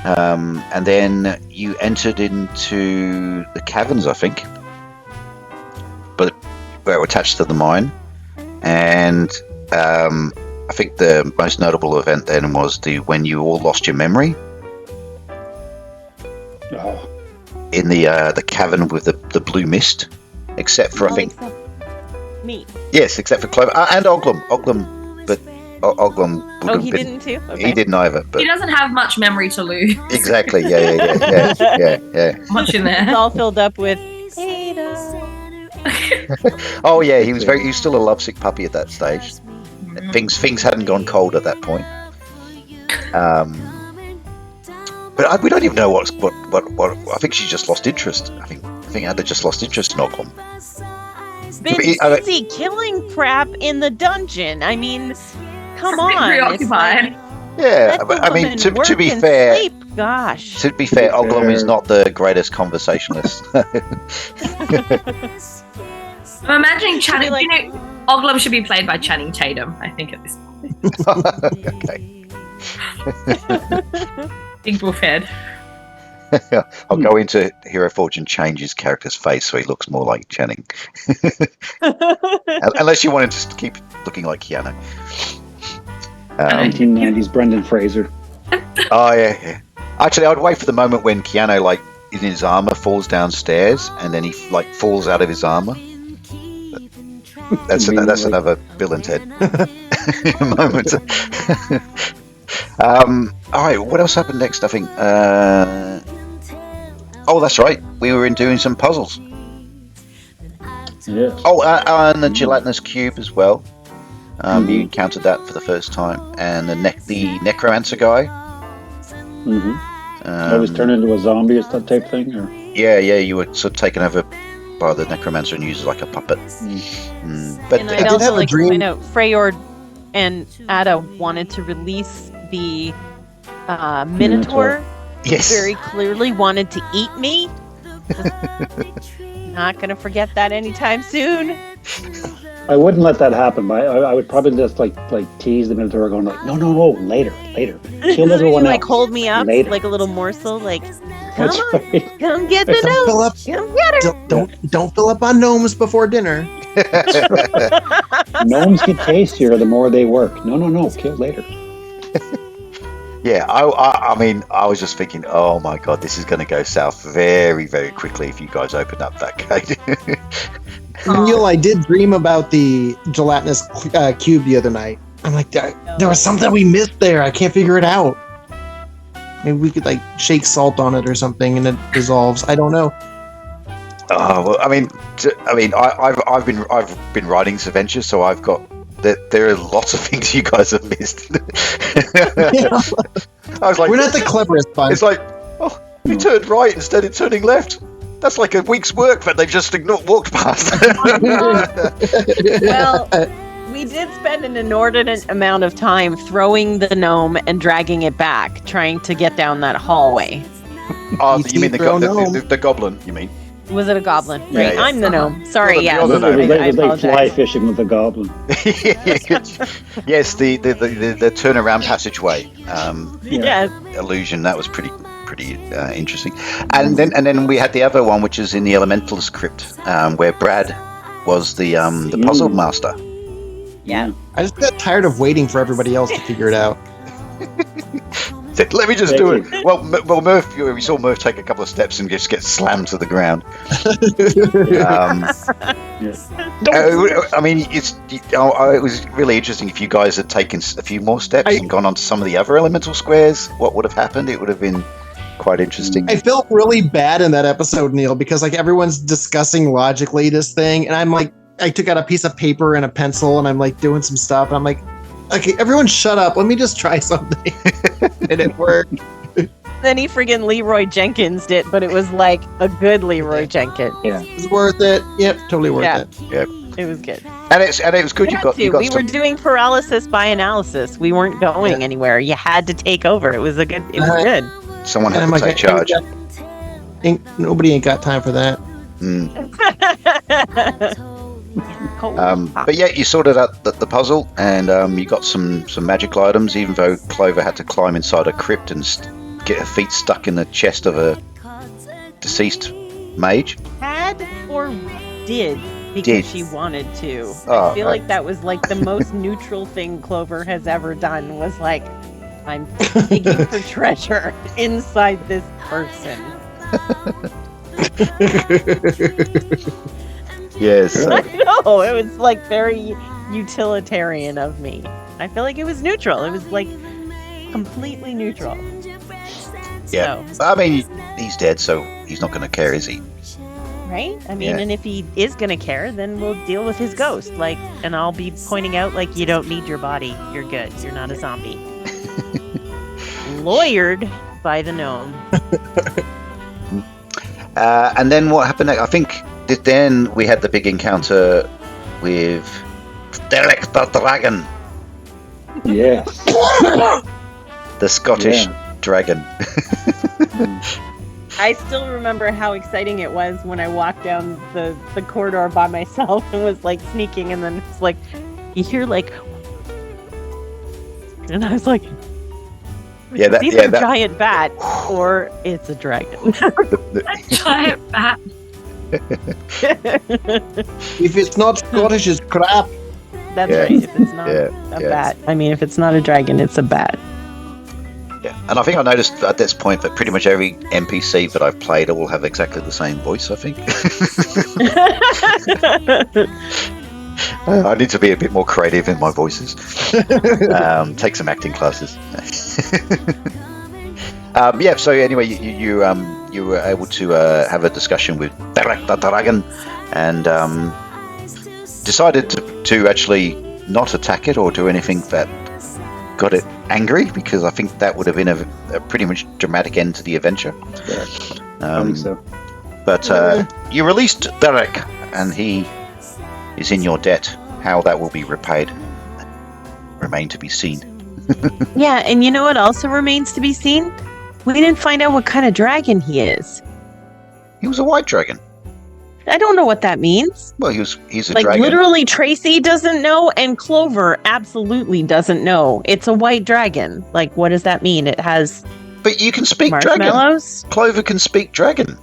Speaker 2: And then you entered into the caverns, I think, but they were attached to the mine. And I think the most notable event then was when you all lost your memory.
Speaker 3: Oh.
Speaker 2: In the cavern with the blue mist. Except for, I think...
Speaker 5: Me.
Speaker 2: Yes, except for Clover. And Oglum. But Oglum...
Speaker 5: Oh, he didn't too? Okay.
Speaker 2: He didn't either. But...
Speaker 6: He doesn't have much memory to lose.
Speaker 2: Exactly, yeah.
Speaker 6: Much in there.
Speaker 5: It's all filled up with... Ada.
Speaker 2: Oh, yeah, he was still a lovesick puppy at that stage. Things hadn't gone cold at that point. But we don't even know what I think she just lost interest. I think Ada just lost interest in Oglum.
Speaker 5: Been busy killing crap in the dungeon. I mean, come on.
Speaker 6: Preoccupied.
Speaker 2: Yeah, I mean, to be fair,
Speaker 5: sleep. Gosh.
Speaker 2: To be fair, Oglum is not the greatest conversationalist.
Speaker 6: I'm imagining Channing. Oglum should be played by Channing Tatum, I think, at this point.
Speaker 2: Okay.
Speaker 6: Big buff head.
Speaker 2: I'll go into Hero Forge and change his character's face so he looks more like Channing. Unless you want him to keep looking like Keanu.
Speaker 3: 1990s Brendan Fraser.
Speaker 2: Oh, yeah. Actually, I'd wait for the moment when Keanu, like, in his armor, falls downstairs, and then he like falls out of his armor. That's another Bill and Ted moment. All right, what else happened next? I think. Oh, that's right. We were doing some puzzles.
Speaker 3: Yes.
Speaker 2: Oh, and the gelatinous cube as well. You encountered that for the first time, and the necromancer guy.
Speaker 3: I was turned into a zombie, is that type thing, or?
Speaker 2: Yeah, you were sort of taken over by the necromancer and used like a puppet. But
Speaker 5: and I'd also like to point out, Freyord and Ada wanted to release the Minotaur.
Speaker 2: Yes.
Speaker 5: Very clearly wanted to eat me. Not going to forget that anytime soon.
Speaker 3: I wouldn't let that happen, but I would probably just like tease the Minotaur, going like, no, later. Kill everyone else.
Speaker 5: Like hold me up
Speaker 3: later.
Speaker 5: Like a little morsel, like come
Speaker 3: That's
Speaker 5: on,
Speaker 3: right.
Speaker 5: come get the nose, come get her.
Speaker 4: Don't fill up on gnomes before dinner.
Speaker 3: Gnomes get tastier the more they work. No, kill later.
Speaker 2: Yeah, I mean, I was just thinking, oh my god, this is going to go south very, very quickly if you guys open up that gate.
Speaker 4: Neil, I did dream about the gelatinous cube the other night. I'm like, there was something we missed there. I can't figure it out. Maybe we could like shake salt on it or something, and it dissolves. I don't know.
Speaker 2: Oh well, I mean, I've been writing this adventure, so I've got. There are lots of things you guys have missed. I was like,
Speaker 4: we're not the cleverest bunch.
Speaker 2: It's like, oh, we turned right instead of turning left. That's like a week's work that they've just walked past.
Speaker 5: Well, we did spend an inordinate amount of time throwing the gnome and dragging it back, trying to get down that hallway.
Speaker 2: Oh, you mean the goblin, you mean?
Speaker 5: Was it a goblin? Right,
Speaker 2: Yeah.
Speaker 5: I'm the gnome. Sorry,
Speaker 2: Well,
Speaker 5: yeah.
Speaker 2: the other
Speaker 3: It was like fly
Speaker 5: apologize.
Speaker 3: fishing with the goblin.
Speaker 2: Yes, the turnaround passageway
Speaker 5: Yes.
Speaker 2: illusion, that was pretty interesting. And then we had the other one, which is in the Elementalist crypt, where Brad was the puzzle master.
Speaker 5: Yeah.
Speaker 4: I just got tired of waiting for everybody else to figure it out.
Speaker 2: Let me just do it. Well, Murph, we saw Murph take a couple of steps and just get slammed to the ground. I mean, it was really interesting if you guys had taken a few more steps and gone on to some of the other elemental squares. What would have happened? It would have been quite interesting.
Speaker 4: I felt really bad in that episode, Neil, because like everyone's discussing logically this thing, and I'm like, I took out a piece of paper and a pencil, and I'm like doing some stuff, and I'm like, okay, everyone shut up. Let me just try something. And it worked.
Speaker 5: Then he friggin' Leroy Jenkins did, but it was like a good Leroy Jenkins.
Speaker 3: Yeah.
Speaker 4: It was worth it. Yep, totally worth it.
Speaker 2: Yep.
Speaker 5: It was good.
Speaker 2: And it was good. You got
Speaker 5: we were doing paralysis by analysis. We weren't going anywhere. You had to take over. It was good.
Speaker 2: Someone had to take charge.
Speaker 4: Nobody ain't got time for that.
Speaker 2: But yeah, you sorted out the puzzle, and you got some magical items, even though Clover had to climb inside a crypt and get her feet stuck in the chest of a deceased mage.
Speaker 5: Had or did because she wanted to.
Speaker 2: Oh,
Speaker 5: I feel like that was like the most neutral thing Clover has ever done, was like, I'm digging for treasure inside this person.
Speaker 2: Yes.
Speaker 5: I know, it was like very utilitarian of me. I feel like it was neutral. It was like completely neutral.
Speaker 2: Yeah.
Speaker 5: So,
Speaker 2: I mean, he's dead, so he's not going to care, is he?
Speaker 5: right? I mean, and if he is going to care, then we'll deal with his ghost. Like, and I'll be pointing out, like, you don't need your body. You're good. You're not a zombie. Lawyered by the gnome.
Speaker 2: And then what happened next? I think then we had the big encounter with Derek the Dragon.
Speaker 3: Yeah.
Speaker 2: The Scottish dragon.
Speaker 5: I still remember how exciting it was when I walked down the corridor by myself and was like sneaking, and then it's like you hear like, and I was like, it's either a giant bat or it's a dragon.
Speaker 6: A giant bat.
Speaker 4: If it's not Scottish, it's crap.
Speaker 5: That's right. If it's not a bat, I mean, if it's not a dragon, it's a bat.
Speaker 2: Yeah. And I think I noticed at this point that pretty much every NPC that I've played all have exactly the same voice, I think. I need to be a bit more creative in my voices. Take some acting classes. So anyway, you were able to have a discussion with Derek the dragon and decided to actually not attack it or do anything that got it angry, because I think that would have been a pretty much dramatic end to the adventure.
Speaker 3: Yeah, I think so.
Speaker 2: But you released Derek, and he is in your debt. How that will be repaid remain to be seen.
Speaker 5: Yeah, and you know what also remains to be seen? We didn't find out what kind of dragon he is.
Speaker 2: He was a white dragon.
Speaker 5: I don't know what that means.
Speaker 2: Well, he's a
Speaker 5: like
Speaker 2: dragon.
Speaker 5: Literally, Tracy doesn't know, and Clover absolutely doesn't know. It's a white dragon. Like, what does that mean? It has.
Speaker 2: But you can speak
Speaker 5: marshmallows?
Speaker 2: Dragon. Clover can speak dragon.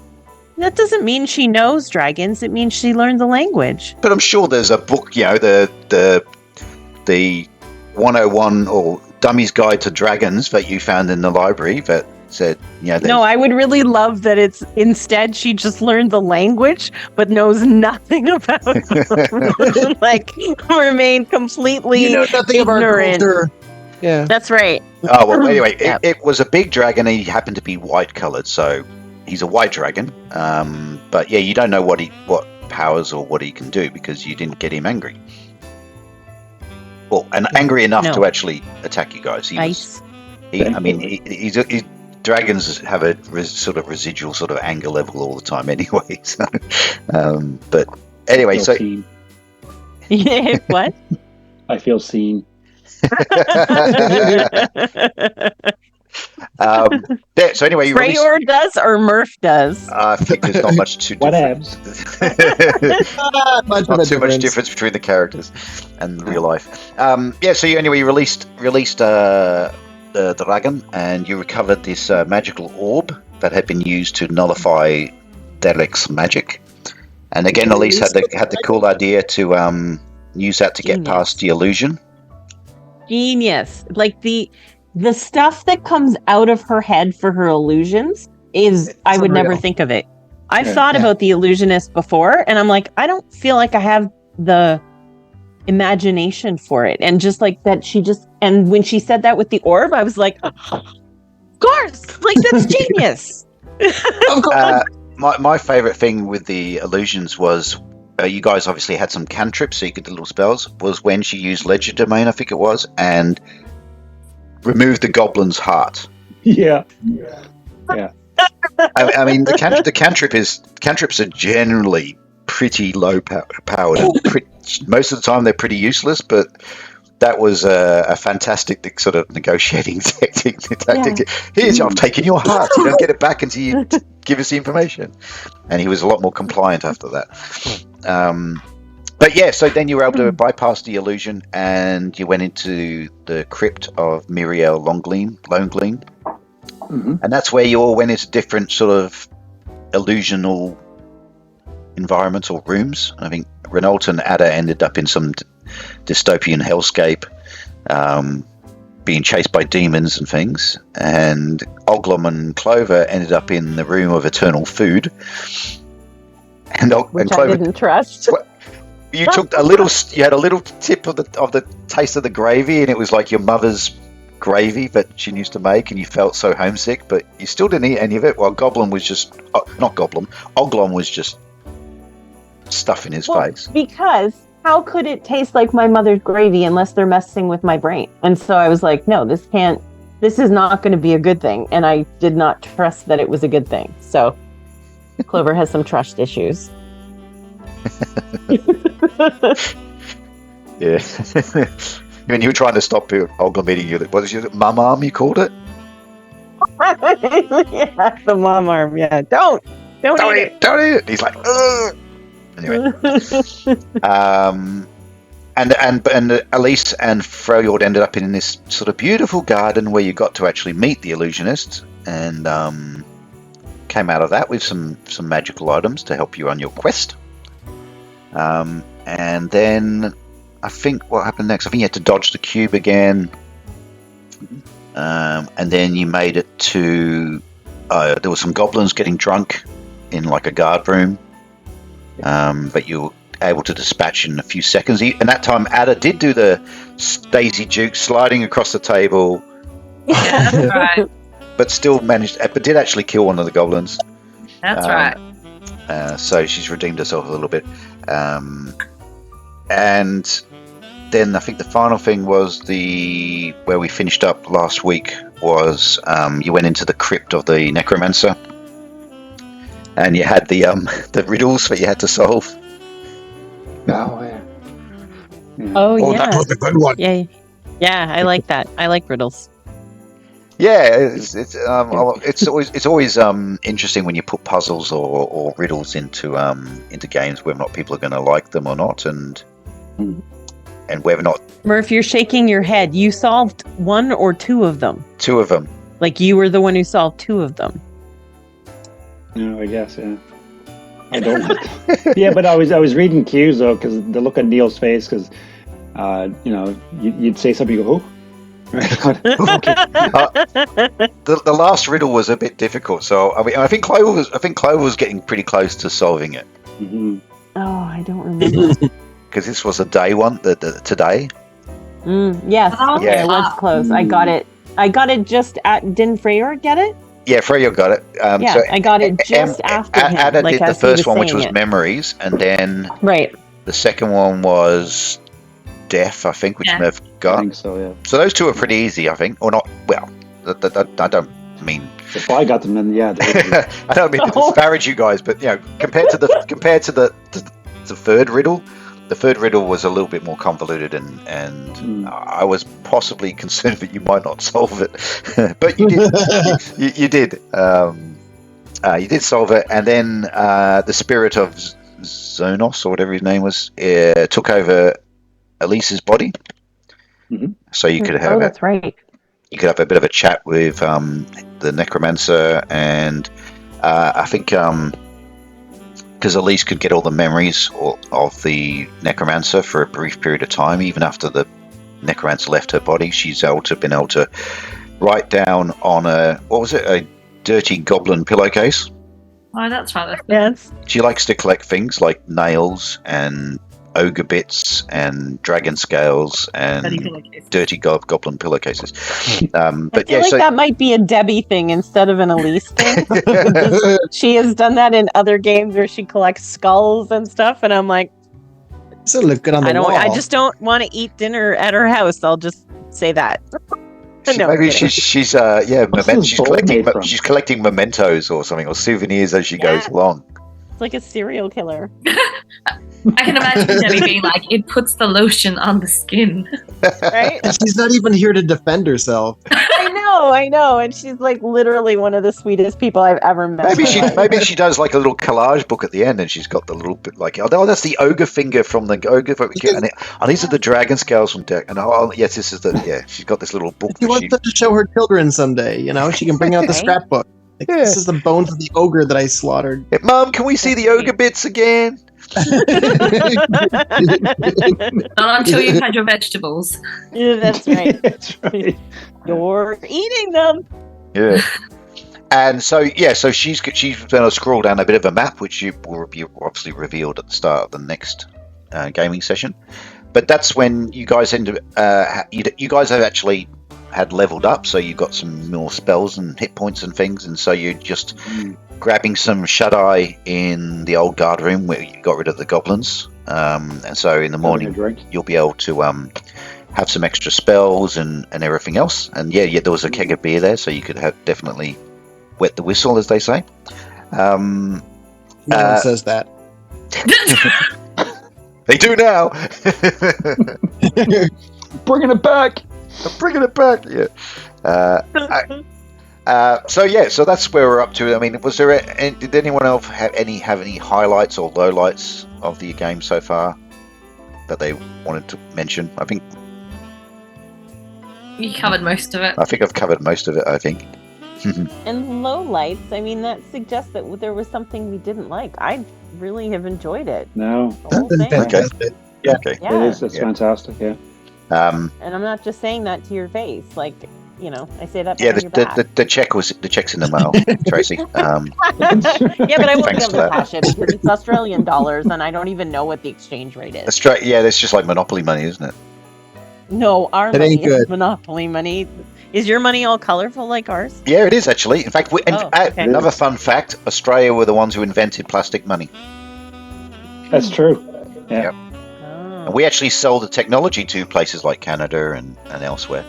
Speaker 5: That doesn't mean she knows dragons. It means she learned the language.
Speaker 2: But I'm sure there's a book, the 101 or Dummy's Guide to Dragons that you found in the library that said, No,
Speaker 5: I would really love that it's instead she just learned the language but knows nothing about it. Like, remain completely
Speaker 4: nothing
Speaker 5: ignorant.
Speaker 4: Of our culture. Yeah.
Speaker 5: That's right.
Speaker 2: Oh, well, anyway, it was a big dragon and he happened to be white colored, so he's a white dragon. But yeah, you don't know what powers or what he can do because you didn't get him angry. Well, and angry enough to actually attack you guys. Dragons have a sort of residual sort of anger level all the time anyway. So, but anyway, so
Speaker 5: what?
Speaker 3: I feel seen.
Speaker 2: So anyway,
Speaker 5: Freyor does or Murph does?
Speaker 2: I think there's not much to difference. Not too much difference between the characters and real life. So you released the dragon, and you recovered this magical orb that had been used to nullify Derek's magic. And again, Elise had the cool idea to use that to get past the illusion.
Speaker 5: Genius! Like the stuff that comes out of her head for her illusions I would never think of it. I've thought about the illusionist before, and I'm like, I don't feel like I have the imagination for it. And just like that, and when she said that with the orb, I was like, of course, like that's genius.
Speaker 2: My favorite thing with the illusions was you guys obviously had some cantrips, so you could do little spells, was when she used Ledger Domain, I think it was, and removed the goblin's heart.
Speaker 3: Yeah.
Speaker 2: I mean, the cantrips are generally pretty low powered. And most of the time, they're pretty useless. But that was a fantastic sort of negotiating tactic. Here's, I've taken your heart. You don't get it back until you give us the information. And he was a lot more compliant after that. But yeah, so then you were able to bypass the illusion, and you went into the crypt of Muriel Longlean. Mm-hmm. And that's where you all went into different sort of illusional environments or rooms. I think Renault and Ada ended up in some dystopian hellscape, being chased by demons and things. And Oglum and Clover ended up in the room of eternal food.
Speaker 5: Which Clover, I didn't trust.
Speaker 2: You took you had a little tip of the taste of the gravy, and it was like your mother's gravy that she used to make, and you felt so homesick, but you still didn't eat any of it. While Oglum was just stuff in his face.
Speaker 5: Because how could it taste like my mother's gravy unless they're messing with my brain? And so I was like, no, this is not going to be a good thing. And I did not trust that it was a good thing. So Clover has some trust issues.
Speaker 2: Yeah. When you were trying to stop Oglum eating you, what is it, mum arm you called it?
Speaker 5: Yeah, the mum arm, yeah. Don't eat it.
Speaker 2: He's like, ugh. Anyway. And Elise and Freljord ended up in this sort of beautiful garden where you got to actually meet the illusionist, and came out of that with some magical items to help you on your quest. And then I think what happened next, I think you had to dodge the cube again. and then you made it to. There were some goblins getting drunk in like a guard room, but you were able to dispatch in a few seconds. And that time, Ada did do the Daisy Duke sliding across the table.
Speaker 6: Yeah, that's right.
Speaker 2: But still managed, but did actually kill one of the goblins.
Speaker 6: That's right.
Speaker 2: So she's redeemed herself a little bit. And then I think the final thing was where we finished up last week was you went into the crypt of the necromancer, and you had the riddles that you had to solve.
Speaker 3: Oh yeah.
Speaker 5: Oh yeah.
Speaker 1: That was a good one.
Speaker 5: Yeah. I like that. I like riddles.
Speaker 2: Yeah, it's always interesting when you put puzzles or riddles into games, whether or not people are going to like them or not, and whether or not.
Speaker 5: Murph, you're shaking your head. You solved one or two of them.
Speaker 2: Two of them.
Speaker 5: Like you were the one who solved two of them.
Speaker 3: No, I guess, yeah. I don't. Yeah, but I was reading cues though, because the look on Neil's face, because you'd say something, you go, oh. Okay.
Speaker 2: The last riddle was a bit difficult, so I think Clover was getting pretty close to solving it.
Speaker 3: Mm-hmm.
Speaker 5: Oh, I don't remember.
Speaker 2: Because this was a day one, today.
Speaker 5: Yes, okay,
Speaker 2: Yeah.
Speaker 5: it was close. I got it just at. Didn't Freyr get it?
Speaker 2: Yeah, Freyr got it.
Speaker 5: I got it just after him.
Speaker 2: Ada
Speaker 5: like
Speaker 2: did the
Speaker 5: as he
Speaker 2: first one, which was
Speaker 5: saying it.
Speaker 2: memories, and then
Speaker 5: Right.
Speaker 2: the second one was death, I think, which Murph
Speaker 3: I
Speaker 2: got.
Speaker 3: think so, yeah.
Speaker 2: So those two are pretty easy, I think, or not. Well, I don't mean.
Speaker 3: If I got them, then yeah.
Speaker 2: I don't mean to disparage you guys, but compared to the third riddle, the third riddle was a little bit more convoluted, and I was possibly concerned that you might not solve it, but you did. you did. You did solve it, and then the spirit of Zonos, or whatever his name was, took over Elise's body.
Speaker 3: Mm-hmm.
Speaker 2: So you could have
Speaker 5: that's right.
Speaker 2: You could have a bit of a chat with the necromancer, and I think because Elise could get all the memories of the necromancer for a brief period of time, even after the necromancer left her body, she's been able to write down on a dirty goblin pillowcase.
Speaker 6: Oh, that's right.
Speaker 5: Yes.
Speaker 2: She likes to collect things like nails and ogre bits and dragon scales and dirty goblin pillowcases. But
Speaker 5: I feel like that might be a Debbie thing instead of an Elise thing. She has done that in other games where she collects skulls and stuff, and I'm like,
Speaker 4: does it look good on the wall?
Speaker 5: I just don't want to eat dinner at her house. I'll just say that.
Speaker 2: Maybe she's collecting mementos or something, or souvenirs as she goes along.
Speaker 5: It's like a serial killer.
Speaker 6: I can imagine Debbie being like, it puts the lotion on the skin.
Speaker 5: Right?
Speaker 4: And she's not even here to defend herself.
Speaker 5: I know. And she's like literally one of the sweetest people I've ever met.
Speaker 2: Maybe she does like a little collage book at the end, and she's got the little bit like, oh, that's the ogre finger from the ogre. And these are the dragon scales from Deck. And yes, this is she's got this little book.
Speaker 4: She wants to show her children someday, she can bring out the scrapbook. This is the bones of the ogre that I slaughtered.
Speaker 2: Hey, Mom, can we see the ogre bits again?
Speaker 6: Not until you've had your vegetables.
Speaker 5: Yeah, that's right.
Speaker 3: That's right.
Speaker 5: You're eating them.
Speaker 2: Yeah. And so she's going to scroll down a bit of a map, which you obviously revealed at the start of the next gaming session. But that's when you guys you guys have actually had leveled up, so you got some more spells and hit points and things, and so you're just grabbing some shut-eye in the old guard room where you got rid of the goblins, and so in the morning you'll be able to have some extra spells and everything else, and there was a keg of beer there, so you could have definitely wet the whistle, as they say.
Speaker 4: No one says that.
Speaker 2: They do now.
Speaker 3: Bringing it back.
Speaker 2: I'm bringing it back. Yeah. So that's where we're up to. I mean, did anyone else have any highlights or lowlights of the game so far that they wanted to mention? I think
Speaker 6: you covered most of it.
Speaker 2: I think I've covered most of it. I think.
Speaker 5: And low lights. I mean, that suggests that there was something we didn't like. I really have enjoyed it.
Speaker 3: No.
Speaker 5: The whole thing.
Speaker 2: Okay. Yeah. Okay.
Speaker 3: It is. It's fantastic. Yeah.
Speaker 5: And I'm not just saying that to your face. Like, I say that.
Speaker 2: Yeah,
Speaker 5: behind your back.
Speaker 2: the check's in the mail, Tracy.
Speaker 5: Yeah, but I won't be
Speaker 2: Thanks
Speaker 5: able
Speaker 2: for
Speaker 5: to
Speaker 2: that.
Speaker 5: cash it because it's Australian dollars, and I don't even know what the exchange rate is.
Speaker 2: Yeah, that's just like Monopoly money, isn't it?
Speaker 5: No, our
Speaker 4: It
Speaker 5: money
Speaker 4: ain't good.
Speaker 5: is Monopoly money. Is your money all colorful like ours?
Speaker 2: Yeah, it is actually. In fact,
Speaker 5: Okay.
Speaker 2: another fun fact: Australia were the ones who invented plastic money,
Speaker 3: That's true. Yeah.
Speaker 2: Yep. and we actually sell the technology to places like Canada and elsewhere.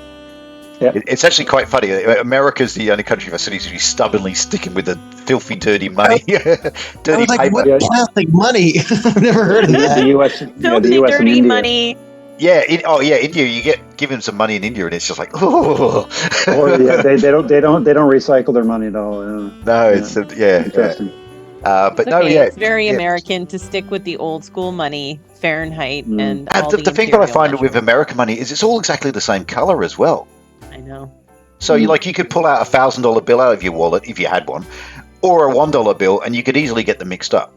Speaker 3: Yeah.
Speaker 2: It's actually quite funny. America's the only country that seems to be stubbornly sticking with the filthy, dirty money,
Speaker 4: I
Speaker 2: dirty
Speaker 4: was like,
Speaker 2: paper.
Speaker 4: what plastic money? I've never heard of
Speaker 3: The
Speaker 4: that.
Speaker 3: US, the
Speaker 5: Filthy,
Speaker 3: US and
Speaker 5: dirty
Speaker 3: India.
Speaker 5: money.
Speaker 2: Yeah, India. You give them some money in India, and it's just like, oh.
Speaker 3: Or yeah, they don't recycle their money at all.
Speaker 2: No, it's
Speaker 3: interesting.
Speaker 2: But
Speaker 5: It's
Speaker 2: no,
Speaker 5: okay.
Speaker 2: yeah,
Speaker 5: It's very
Speaker 2: yeah.
Speaker 5: American to stick with the old school money, Fahrenheit,
Speaker 3: Mm.
Speaker 5: and
Speaker 2: And
Speaker 5: all
Speaker 2: the thing that I
Speaker 5: imperial
Speaker 2: find with
Speaker 5: measurements.
Speaker 2: American money is it's all exactly the same color as well.
Speaker 5: I know.
Speaker 2: So you could pull out $1,000 bill out of your wallet if you had one, or a $1 bill, and you could easily get them mixed up.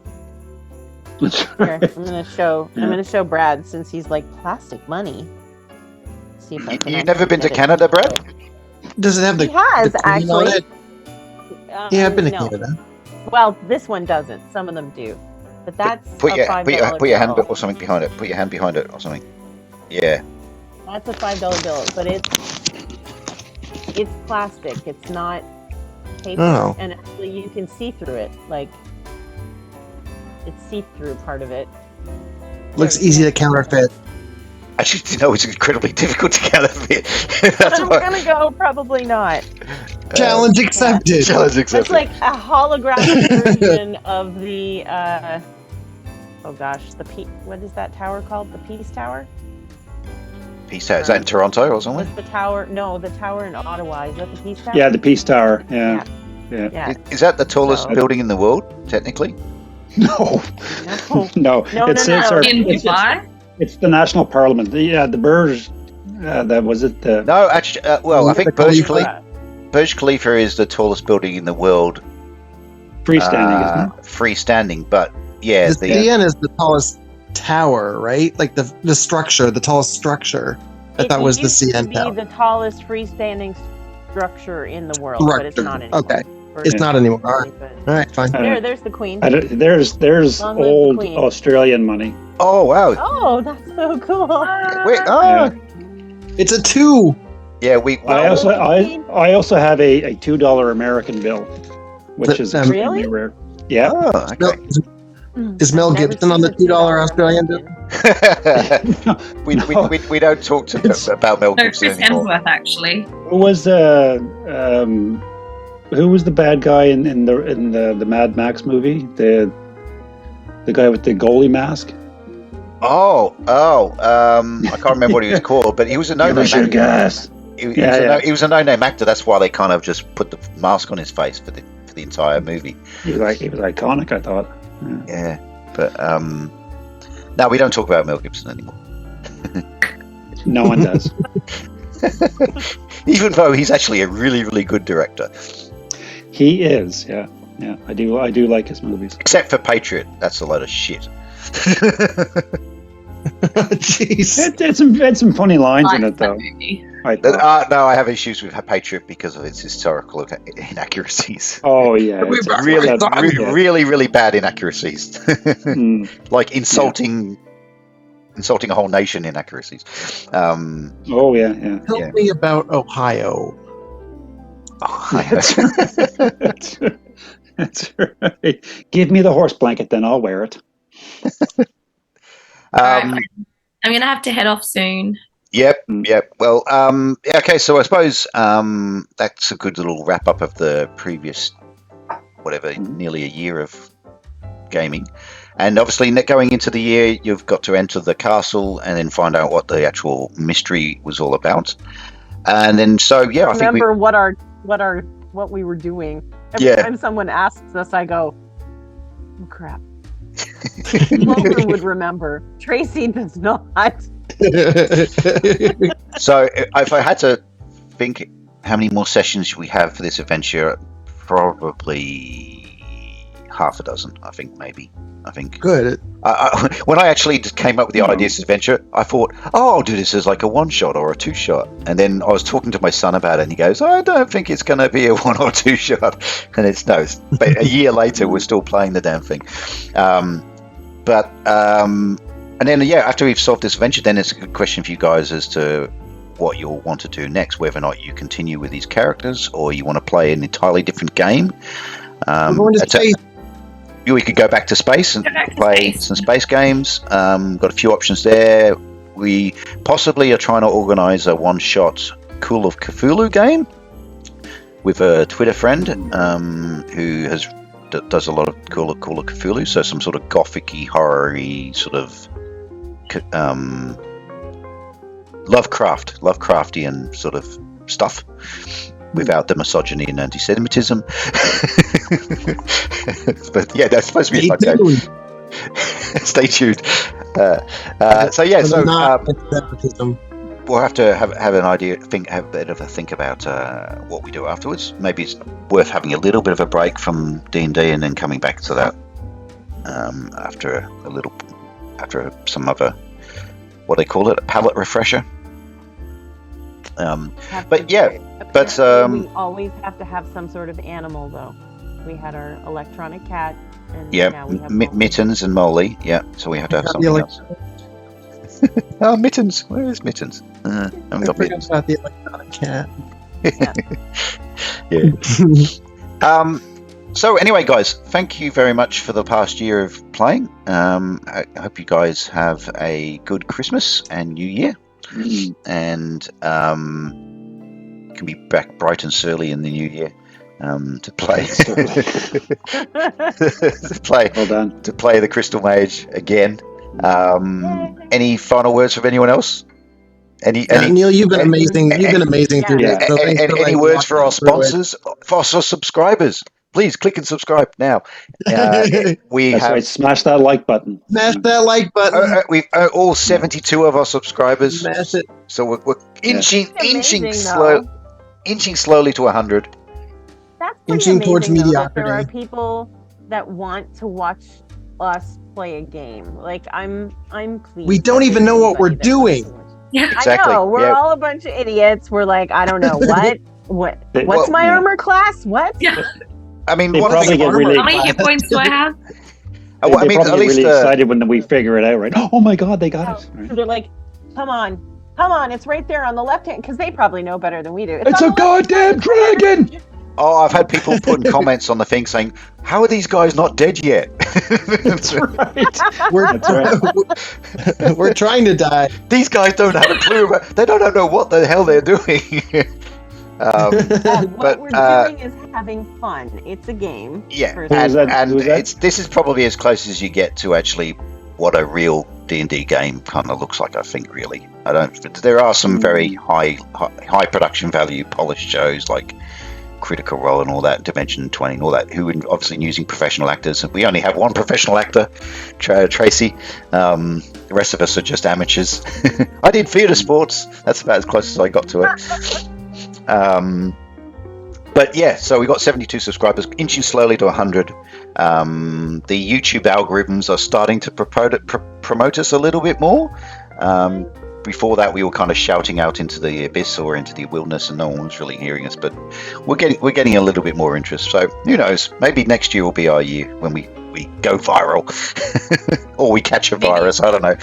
Speaker 5: Here, I'm gonna show Brad since he's like plastic money. See if I can.
Speaker 2: You've never been to
Speaker 5: get it.
Speaker 2: Canada, Brad?
Speaker 4: Does it have the,
Speaker 5: He has
Speaker 4: the queen on
Speaker 5: actually.
Speaker 4: it? Yeah, I've been to
Speaker 5: no.
Speaker 4: Canada.
Speaker 5: Well, this one doesn't. Some of them do, but that's
Speaker 2: Put
Speaker 5: a
Speaker 2: your
Speaker 5: $5
Speaker 2: hand
Speaker 5: bill.
Speaker 2: or something behind it. Put your hand behind it or something. Yeah.
Speaker 5: That's a $5 bill, but it's plastic. It's not paper,
Speaker 4: Oh.
Speaker 5: and actually you can see through it. Like it's see-through part of it.
Speaker 4: Looks
Speaker 5: Here,
Speaker 4: easy to counterfeit.
Speaker 2: Actually, it's incredibly difficult to counterfeit. That's
Speaker 5: I'm
Speaker 2: why.
Speaker 5: gonna go. Probably not.
Speaker 4: Challenge accepted.
Speaker 2: Challenge
Speaker 5: It's
Speaker 2: accepted.
Speaker 5: like a holographic version of the. Oh gosh, what is that tower called? The Peace Tower.
Speaker 2: Peace out. Is that in Toronto or something?
Speaker 5: What's the tower? No, the tower in Ottawa. Is that the Peace Tower?
Speaker 3: Yeah, the Peace Tower. Yeah.
Speaker 5: Yeah.
Speaker 2: Is that the tallest
Speaker 5: So-
Speaker 2: building in the world, technically?
Speaker 3: No.
Speaker 5: No.
Speaker 3: No.
Speaker 5: No,
Speaker 3: It's
Speaker 6: In
Speaker 3: it's
Speaker 6: Dubai?
Speaker 3: the National Parliament. The Burj. That was it.
Speaker 2: No, actually, well, I think
Speaker 4: The
Speaker 2: Burj
Speaker 4: Khalifa.
Speaker 2: Khalifa is the tallest building in the world,
Speaker 3: Freestanding, isn't it?
Speaker 2: freestanding. But yeah,
Speaker 4: The CN is the tallest tower, right? Like the structure, the tallest structure. I thought was the
Speaker 5: used to
Speaker 4: CN
Speaker 5: be
Speaker 4: tower.
Speaker 5: the tallest freestanding structure in the world, but it's not anymore.
Speaker 4: Okay.
Speaker 5: For
Speaker 4: It's not anymore. All right.
Speaker 5: but-
Speaker 4: All right, fine.
Speaker 5: There's the Queen.
Speaker 3: There's
Speaker 5: Long live the
Speaker 3: old
Speaker 5: Queen.
Speaker 3: Australian money.
Speaker 2: Oh wow!
Speaker 5: Oh, that's so cool.
Speaker 2: Wait,
Speaker 3: Yeah.
Speaker 4: It's a 2.
Speaker 2: yeah,
Speaker 3: I also have a $2 American bill, which is extremely
Speaker 5: Really?
Speaker 3: rare. Yeah.
Speaker 2: Oh, okay.
Speaker 4: Is Mel
Speaker 5: Never
Speaker 4: Gibson on the
Speaker 5: seen a
Speaker 4: $2 Australian bill?
Speaker 2: we don't talk about Mel
Speaker 6: No,
Speaker 2: Gibson
Speaker 6: Chris
Speaker 2: anymore.
Speaker 6: Hemsworth, actually.
Speaker 3: Who was the bad guy in the Mad Max movie? The guy with the goalie mask.
Speaker 2: I can't remember what he was called, but he was a
Speaker 3: Give
Speaker 2: no-name
Speaker 3: us your
Speaker 2: actor.
Speaker 3: gas.
Speaker 2: He was a no-name actor. That's why they kind of just put the mask on his face for the entire movie.
Speaker 3: He was iconic, I thought.
Speaker 2: Yeah, but no, we don't talk about Mel Gibson anymore.
Speaker 3: No one does.
Speaker 2: Even though he's actually a really, really good director.
Speaker 3: He is, yeah. I do like his movies.
Speaker 2: Except for Patriot. That's a load of shit.
Speaker 4: Jeez.
Speaker 3: It had some funny lines in
Speaker 6: Like
Speaker 3: it,
Speaker 6: that
Speaker 3: though.
Speaker 6: movie.
Speaker 3: I thought.
Speaker 2: No, I have issues with Patriot because of its historical inaccuracies.
Speaker 3: Oh yeah, it's
Speaker 2: Really,
Speaker 3: yeah.
Speaker 2: really, really bad inaccuracies.
Speaker 3: Mm.
Speaker 2: Like insulting a whole nation inaccuracies.
Speaker 3: Oh yeah.
Speaker 4: Tell me about Ohio.
Speaker 3: That's right. Give me the horse blanket, then I'll wear it.
Speaker 6: I'm going to have to head off soon.
Speaker 2: Yep. Well, okay. So I suppose that's a good little wrap up of the previous, nearly a year of gaming. And obviously, going into the year, you've got to enter the castle and then find out what the actual mystery was all about. And then, I think
Speaker 5: remember what we were doing. Every time someone asks us, I go, "Oh crap." Logan would remember. Tracy does not.
Speaker 2: So if I had to think how many more sessions we have for this adventure, probably half a dozen, I think, maybe. I think.
Speaker 4: Good.
Speaker 2: When I actually came up with the idea of this adventure, I thought, I'll do this as like a one-shot or a two-shot. And then I was talking to my son about it, and he goes, I don't think it's going to be a one or two-shot. And it's but a year later, we're still playing the damn thing. And then, after we've solved this adventure, then it's a good question for you guys as to what you'll want to do next, whether or not you continue with these characters or you want to play an entirely different game. We could go back to space and play some space games. Got a few options there. We possibly are trying to organize a one-shot Call of Cthulhu game with a Twitter friend who does a lot of Call of Cthulhu, so some sort of gothic-y, horror-y sort of Lovecraftian sort of stuff without the misogyny and anti-Semitism. But yeah, that's supposed to be a fun game. Stay tuned. We'll have to have an idea, have a bit of a think about what we do afterwards. Maybe it's worth having a little bit of a break from D&D and then coming back to that after some other, what they call it, a palate refresher.
Speaker 5: We always have to have some sort of animal, though. We had our electronic cat, and now we have
Speaker 2: Mittens and Molly. Yeah, so we have to have something else. Oh, Mittens! Where is Mittens? I haven't got Mittens.
Speaker 4: About the electronic cat.
Speaker 2: Yeah. So anyway, guys, thank you very much for the past year of playing. I hope you guys have a good Christmas and New Year. And can be back bright and surly in the new year to play to play the Crystal Mage again. Any final words from anyone else?
Speaker 4: Neil, you've been amazing. You've been amazing through this. So
Speaker 2: any words for our sponsors, for our subscribers? Please click and subscribe now.
Speaker 3: Smash that like button.
Speaker 4: Smash that like button.
Speaker 2: We've all 72 of our subscribers.
Speaker 4: Smash it.
Speaker 2: So we're inching slowly to 100.
Speaker 5: That's
Speaker 4: inching towards mediocrity.
Speaker 5: There are people that want to watch us play a game. Like I'm pleased.
Speaker 4: We don't even know what we're doing.
Speaker 6: Yeah,
Speaker 2: exactly.
Speaker 5: I know. We're all a bunch of idiots. We're like, I don't know what's my armor class? What?
Speaker 6: Yeah.
Speaker 2: I mean,
Speaker 3: how
Speaker 6: many hit points do I have?
Speaker 3: They probably get really excited when we figure it out, right? Oh my God, they got it! Right?
Speaker 5: They're like, "Come on, it's right there on the left hand," because they probably know better than we do.
Speaker 3: It's a goddamn dragon!
Speaker 2: Oh, I've had people putting comments on the thing saying, "How are these guys not dead yet?"
Speaker 3: That's right.
Speaker 4: We're trying to die.
Speaker 2: These guys don't have a clue. They don't know what the hell they're doing.
Speaker 5: What we're doing is having fun. It's a game.
Speaker 2: Yeah, this is probably as close as you get to actually what a real D&D game kind of looks like. I think really. There are some very high production value polished shows like Critical Role and all that, Dimension 20 and all that, who are obviously using professional actors. We only have one professional actor, Tracy. The rest of us are just amateurs. I did theatre sports. That's about as close as I got to it. But yeah, so we got 72 subscribers, inching slowly to 100. The YouTube algorithms are starting to promote us a little bit more. Before that, we were kind of shouting out into the abyss or into the wilderness, and no one was really hearing us. But we're getting a little bit more interest. So who knows? Maybe next year will be our year when we go viral, or we catch a virus. I don't know.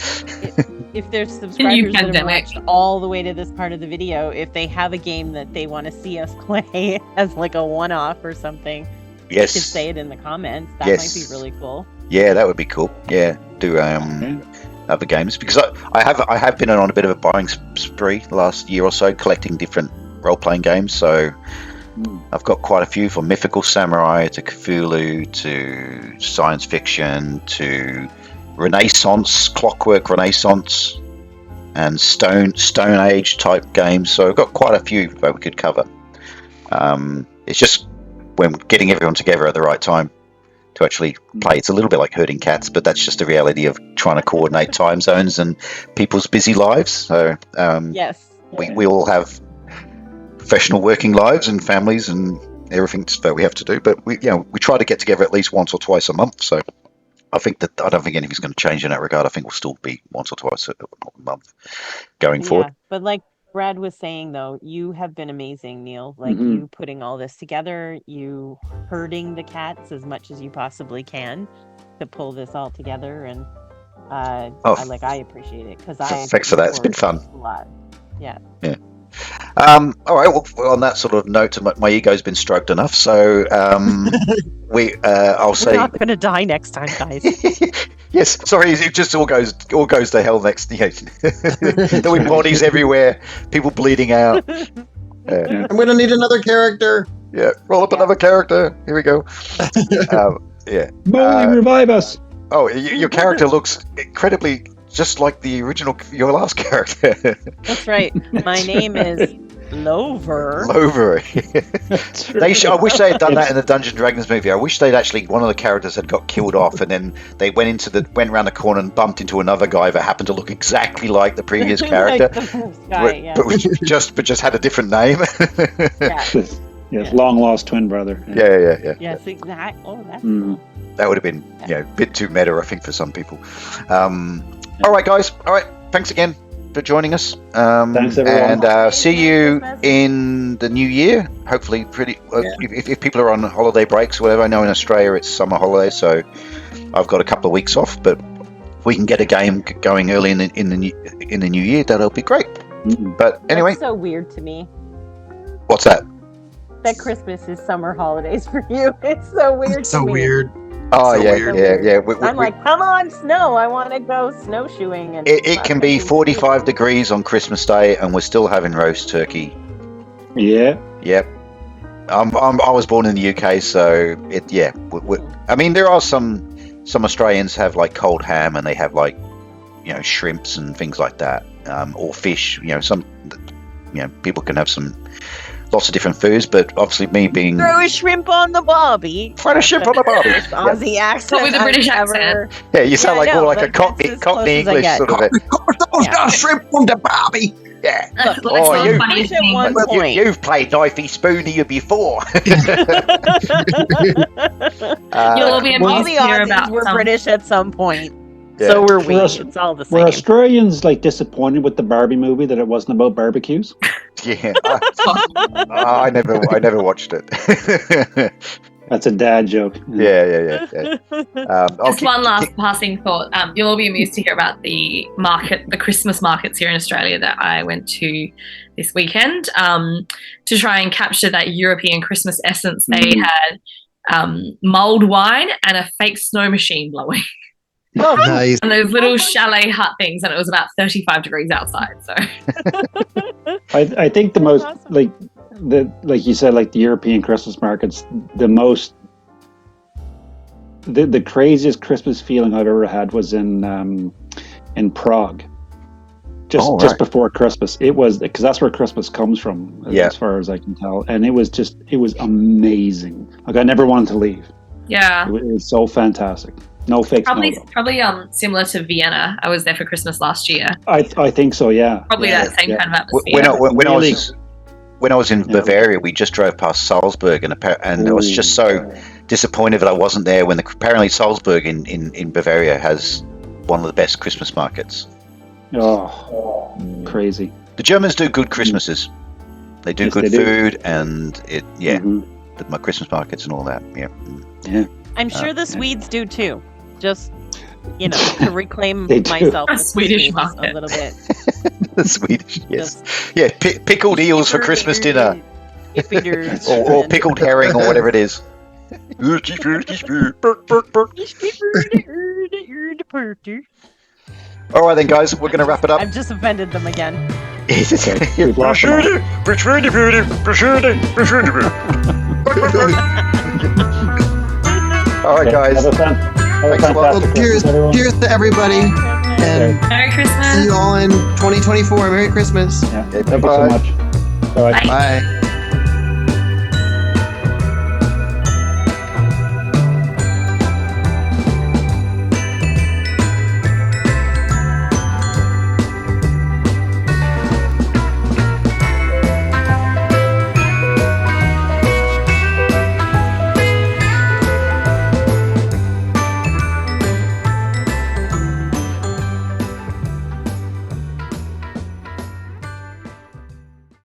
Speaker 5: If there's subscribers that have watched all the way to this part of the video, if they have a game that they want to see us play as like a one-off or something, you could say it in the comments. That might be really cool.
Speaker 2: Yeah, that would be cool. Yeah, do other games, because I have been on a bit of a buying spree the last year or so, collecting different role-playing games. So I've got quite a few, from Mythical Samurai to Cthulhu to science fiction to Renaissance, Clockwork Renaissance, and Stone Age type games. So I've got quite a few that we could cover. It's just when getting everyone together at the right time to actually play. It's a little bit like herding cats, but that's just the reality of trying to coordinate time zones and people's busy lives. So we all have professional working lives and families and everything that we have to do, but we try to get together at least once or twice a month. So I don't think anything's going to change in that regard. I think we'll still be once or twice a month going forward.
Speaker 5: But like Brad was saying, though, you have been amazing, Neil. Like
Speaker 3: Mhm.
Speaker 5: you putting all this together, you herding the cats as much as you possibly can to pull this all together, and I appreciate it because
Speaker 2: Thanks for that. It's been fun.
Speaker 5: A lot. Yeah.
Speaker 2: Yeah. All right. Well, on that sort of note, my ego's been stroked enough. So I'll say
Speaker 5: We're not going to die next time, guys.
Speaker 2: Yes. Sorry, it just all goes to hell next. Yeah. There'll be bodies everywhere, people bleeding out.
Speaker 4: I'm going to need another character.
Speaker 2: Yeah. Roll up another character. Here we go. Yeah.
Speaker 3: Molly, revive us.
Speaker 2: Oh, your character looks incredibly just like the original, your last character.
Speaker 5: That's right. My name is Lover.
Speaker 2: Lover. I wish they had done that in the Dungeons and Dragons movie. I wish they'd actually, one of the characters had got killed off, and then they went around the corner and bumped into another guy that happened to look exactly like the previous character,
Speaker 5: Like the first guy,
Speaker 2: but just had a different name.
Speaker 3: Yes, long lost twin brother.
Speaker 2: Yeah.
Speaker 5: Yes, exactly. Oh, that's
Speaker 3: Mm.
Speaker 5: cool.
Speaker 2: That would have been a bit too meta, I think, for some people. All right, guys. All right, thanks again for joining us.
Speaker 3: Thanks, everyone.
Speaker 2: And see you in the new year. Hopefully, if people are on holiday breaks or whatever. I know in Australia it's summer holidays, so I've got a couple of weeks off. But if we can get a game going early in the new year, that'll be great.
Speaker 3: Mm.
Speaker 2: But anyway,
Speaker 5: That's so weird to me
Speaker 2: what's that?
Speaker 5: that Christmas is summer holidays for you. It's so weird.
Speaker 4: It's so
Speaker 5: to me.
Speaker 4: weird.
Speaker 2: Oh,
Speaker 4: So
Speaker 2: yeah,
Speaker 4: weird.
Speaker 2: yeah.
Speaker 5: I'm like, come on, snow! I want to go snowshoeing. And
Speaker 2: It can be 45 degrees on Christmas Day, and we're still having roast turkey.
Speaker 3: Yeah.
Speaker 2: Yep. I was born in the UK, so I mean, there are some Australians have like cold ham, and they have like shrimps and things like that, or fish. People can have lots of different foods, but obviously me being
Speaker 5: throw a shrimp on the barbie.
Speaker 2: Throw a shrimp on the barbie.
Speaker 5: Aussie accent.
Speaker 6: But with a British accent.
Speaker 2: Yeah, you sound like more like a Cockney English sort of it.
Speaker 4: Shrimp on the Barbie.
Speaker 2: Yeah.
Speaker 6: That's
Speaker 2: Oh,
Speaker 6: one of the
Speaker 2: you-
Speaker 6: funniest
Speaker 5: at one
Speaker 6: things.
Speaker 5: point.
Speaker 2: You've played Knifey Spoony before.
Speaker 6: You'll all be
Speaker 5: All
Speaker 6: amused
Speaker 5: the
Speaker 6: to hear
Speaker 5: Aussies
Speaker 6: about
Speaker 5: were
Speaker 6: some.
Speaker 5: British at some point,
Speaker 2: Yeah.
Speaker 5: so were we.
Speaker 3: For us-
Speaker 5: It's all the
Speaker 3: Were
Speaker 5: same.
Speaker 3: Australians like disappointed with the Barbie movie that it wasn't about barbecues?
Speaker 2: Yeah. I never watched it.
Speaker 3: That's a dad joke.
Speaker 2: Yeah.
Speaker 6: Just one last passing thought. You'll all be amused to hear about the Christmas markets here in Australia that I went to this weekend to try and capture that European Christmas essence. They had mulled wine and a fake snow machine blowing.
Speaker 4: Nice.
Speaker 6: And those little chalet hut things, and it was about 35 degrees outside. So
Speaker 3: I think the most
Speaker 5: Awesome.
Speaker 3: like you said, like the European Christmas markets, the craziest Christmas feeling I've ever had was in Prague. Just before Christmas, it was because that's where Christmas comes from, as far as I can tell, and it was amazing. Like I never wanted to leave.
Speaker 6: yeah,
Speaker 3: It was so fantastic. No fake snow.
Speaker 6: probably similar to Vienna. I was there for Christmas last year.
Speaker 3: I think so. Yeah.
Speaker 6: Probably
Speaker 2: Yeah,
Speaker 6: that same
Speaker 3: yeah.
Speaker 6: kind of atmosphere.
Speaker 2: When I was in Bavaria, we just drove past Salzburg, and I was just so disappointed that I wasn't there. When apparently Salzburg in Bavaria has one of the best Christmas markets.
Speaker 3: Oh, crazy.
Speaker 2: The Germans do good Christmases. They do
Speaker 3: Yes,
Speaker 2: good
Speaker 3: they do.
Speaker 2: food, and
Speaker 3: Mhm.
Speaker 2: my Christmas markets and all that. Yeah.
Speaker 5: I'm sure the Swedes do too. Just to reclaim
Speaker 3: They do.
Speaker 5: myself
Speaker 6: A
Speaker 5: with the
Speaker 6: Swedish
Speaker 5: Swedes
Speaker 6: market.
Speaker 5: a little bit.
Speaker 2: The Swedish, yes,
Speaker 5: Just
Speaker 2: yeah, pickled eels for Christmas dinner, or pickled herring, or whatever it is. All right then, guys, we're going to wrap it up.
Speaker 5: I've just offended them again.
Speaker 3: We've lost them
Speaker 2: All right, guys.
Speaker 3: Have a
Speaker 2: Thanks a lot.
Speaker 3: fantastic
Speaker 4: Cheers,
Speaker 3: Christmas, everyone.
Speaker 4: cheers to everybody, and
Speaker 6: Merry Christmas.
Speaker 4: see you all in 2024. Merry Christmas.
Speaker 3: Yeah,
Speaker 2: Okay,
Speaker 3: thank you so
Speaker 2: bye-bye.
Speaker 3: much. Bye.
Speaker 6: Bye.
Speaker 4: Bye.